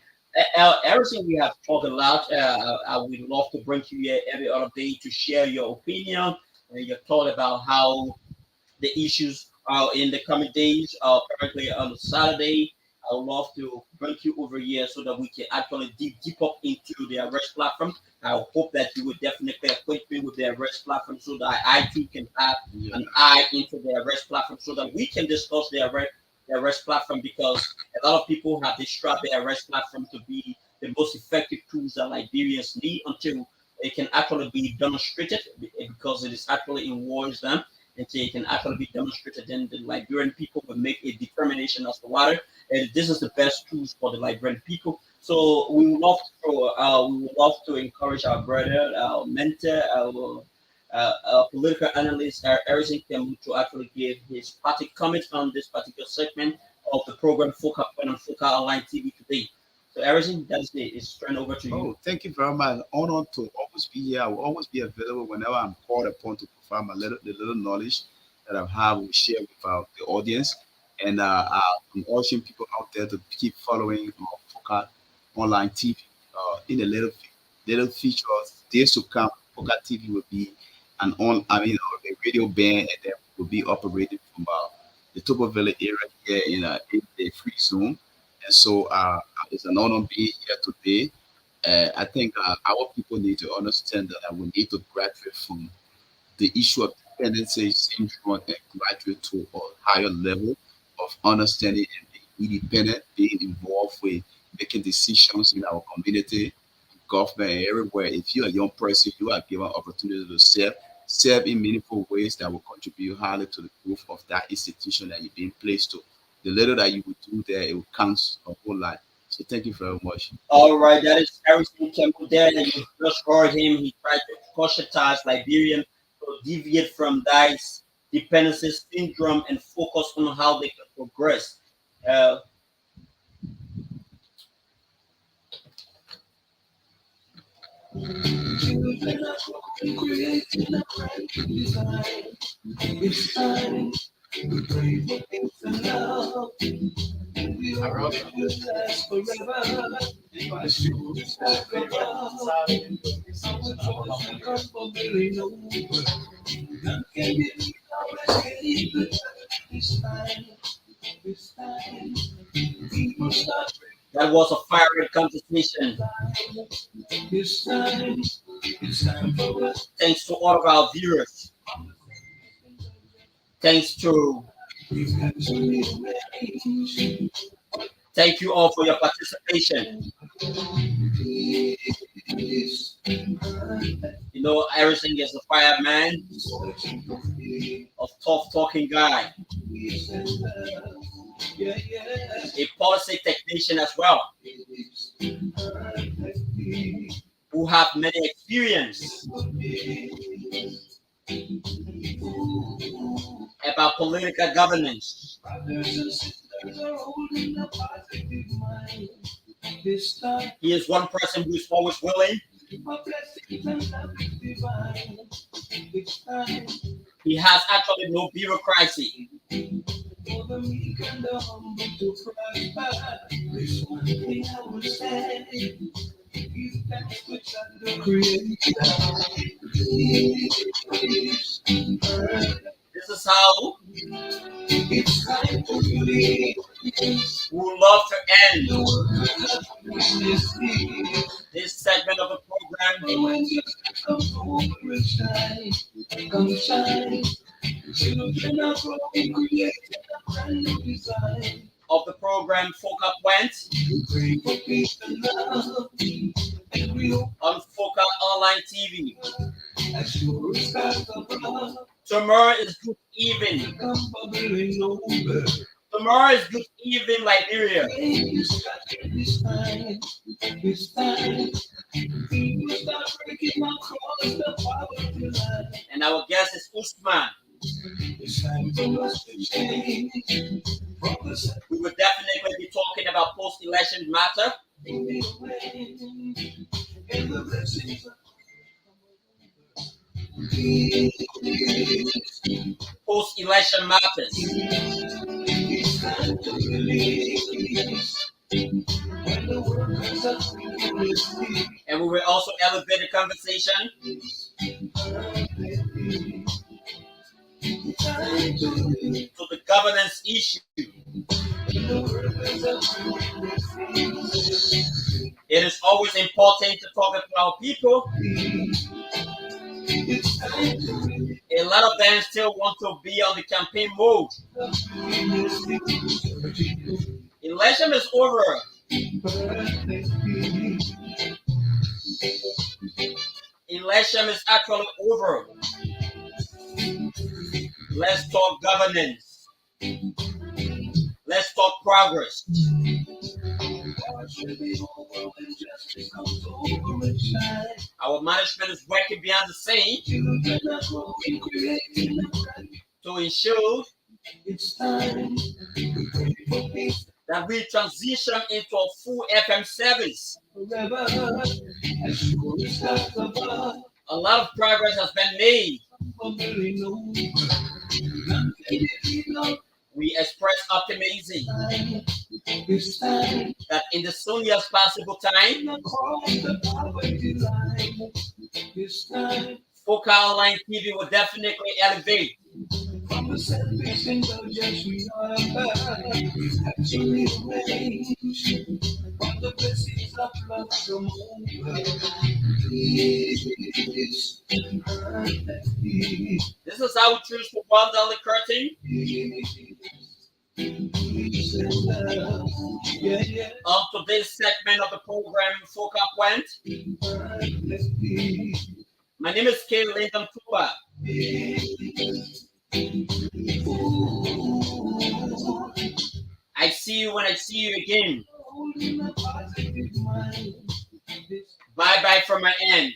Everything we have talked a lot. I would love to bring you here every other day to share your opinion and your thought about how the issues in the coming days. Currently on Saturday, I would love to bring you over here so that we can actually dig deep up into the arrest platform. I hope that you would definitely acquaint me with the arrest platform so that I too can have an eye into the arrest platform so that we can discuss the arrest platform, because a lot of people have described the arrest platform to be the most effective tools that Liberians need until it can actually be demonstrated, because it is actually in wars then until it can actually be demonstrated. Then the Liberian people will make a determination as to whether this is the best tools for the Liberian people. So we would love to encourage our brother, our mentor, our political analyst, Harrison Kemu, to actually give his party comment on this particular segment of the program Focal Point on Focal Online TV today. So Harrison, that's it. It's turned over to you. Oh, thank you very much. Honor to always be here. I will always be available whenever I'm called upon to provide the little knowledge that I have will share with the audience. And I'm urging people out there to keep following Focal Online TV. In the little features, days to come, Focal TV will be a radio band, and then will be operated from the Topo Valley area here in a free zone. And so it's an honor being here today. I think our people need to understand that we need to graduate from the issue of dependency syndrome and graduate to a higher level of understanding and being independent, being involved with making decisions in our community, government, and everywhere. If you're a young person, you are given opportunity to serve in meaningful ways that will contribute highly to the growth of that institution that you're being placed to. The little that you will do there, it will count a whole lot. So thank you very much. All right, that is Harrison Temple there, and you just heard him. He tried to cautionise Liberian to deviate from dice dependency syndrome and focus on how they can progress. Uh, Children are growing, creating a brand new design. It's time to pray for peace and love. And we all will last forever. My shoes is like a rock. Our joys will come for very over. None can be already good. This time, this time, people start that was a fiery conversation. this time. It's time for us. Thanks to all of our viewers. Thanks to We've got to rearrange. thank you all for your participation. Peace and You know, everything is a fireman, searching for peace a tough talking guy, and love. Yeah, yeah. a policy technician as well, Peace and peace. who have many experience about political governance. Brothers and sisters are holding a positive mind. This time, He is one person who is always willing. my blessings and love is divine. It's time He has actually no bureaucracy. for the meek and the humble to prosper. This one thing I will say. Give thanks to God the Creator. Peace and earth. This is how It's time to believe we would love to end the world is here. this segment of the program. When you come over and shine, come shine. Children are growing, creating a brand new design. Of the program, Foca went We pray for peace and love, and we hope on Foca Online TV. as sure as stars above, Tomorrow is good evening. come bubbling over. Tomorrow is good evening, Liberia. It's time, it's time. People start breaking across the poverty line. And our guest is Usman. It's time for us to change. From the side We will definitely be talking about post-election matter. in the way, and the blessings of peace. Post-election matters. It's time to release. When the workers are free, free. And we will also elevate the conversation Time to release. to the governance issue. When the workers are free, It is always important to talk to our people. it's time to release. A lot of them still want to be on the campaign mode. Election is over. Election is actually over. Let's talk governance. Let's talk progress. Our management is working behind the scene to ensure It's time for peace that we transition into a full FM service. forever. As sure as stars above, A lot of progress has been made. bubbling over. None can be no We express optimism time. It's time that in the soonest possible time, across the poverty line. It's time Focal Online TV will definitely elevate From the selfish indulgence we are actually arranged. From the blessings of love come over. Peace and peace. This is how we choose to bundle the curtain Peace and love. Yeah, yeah. of today's segment of the program, Focal Point. Peace. My name is K. Lincoln Tuba. I see you when I see you again. Bye bye from my end.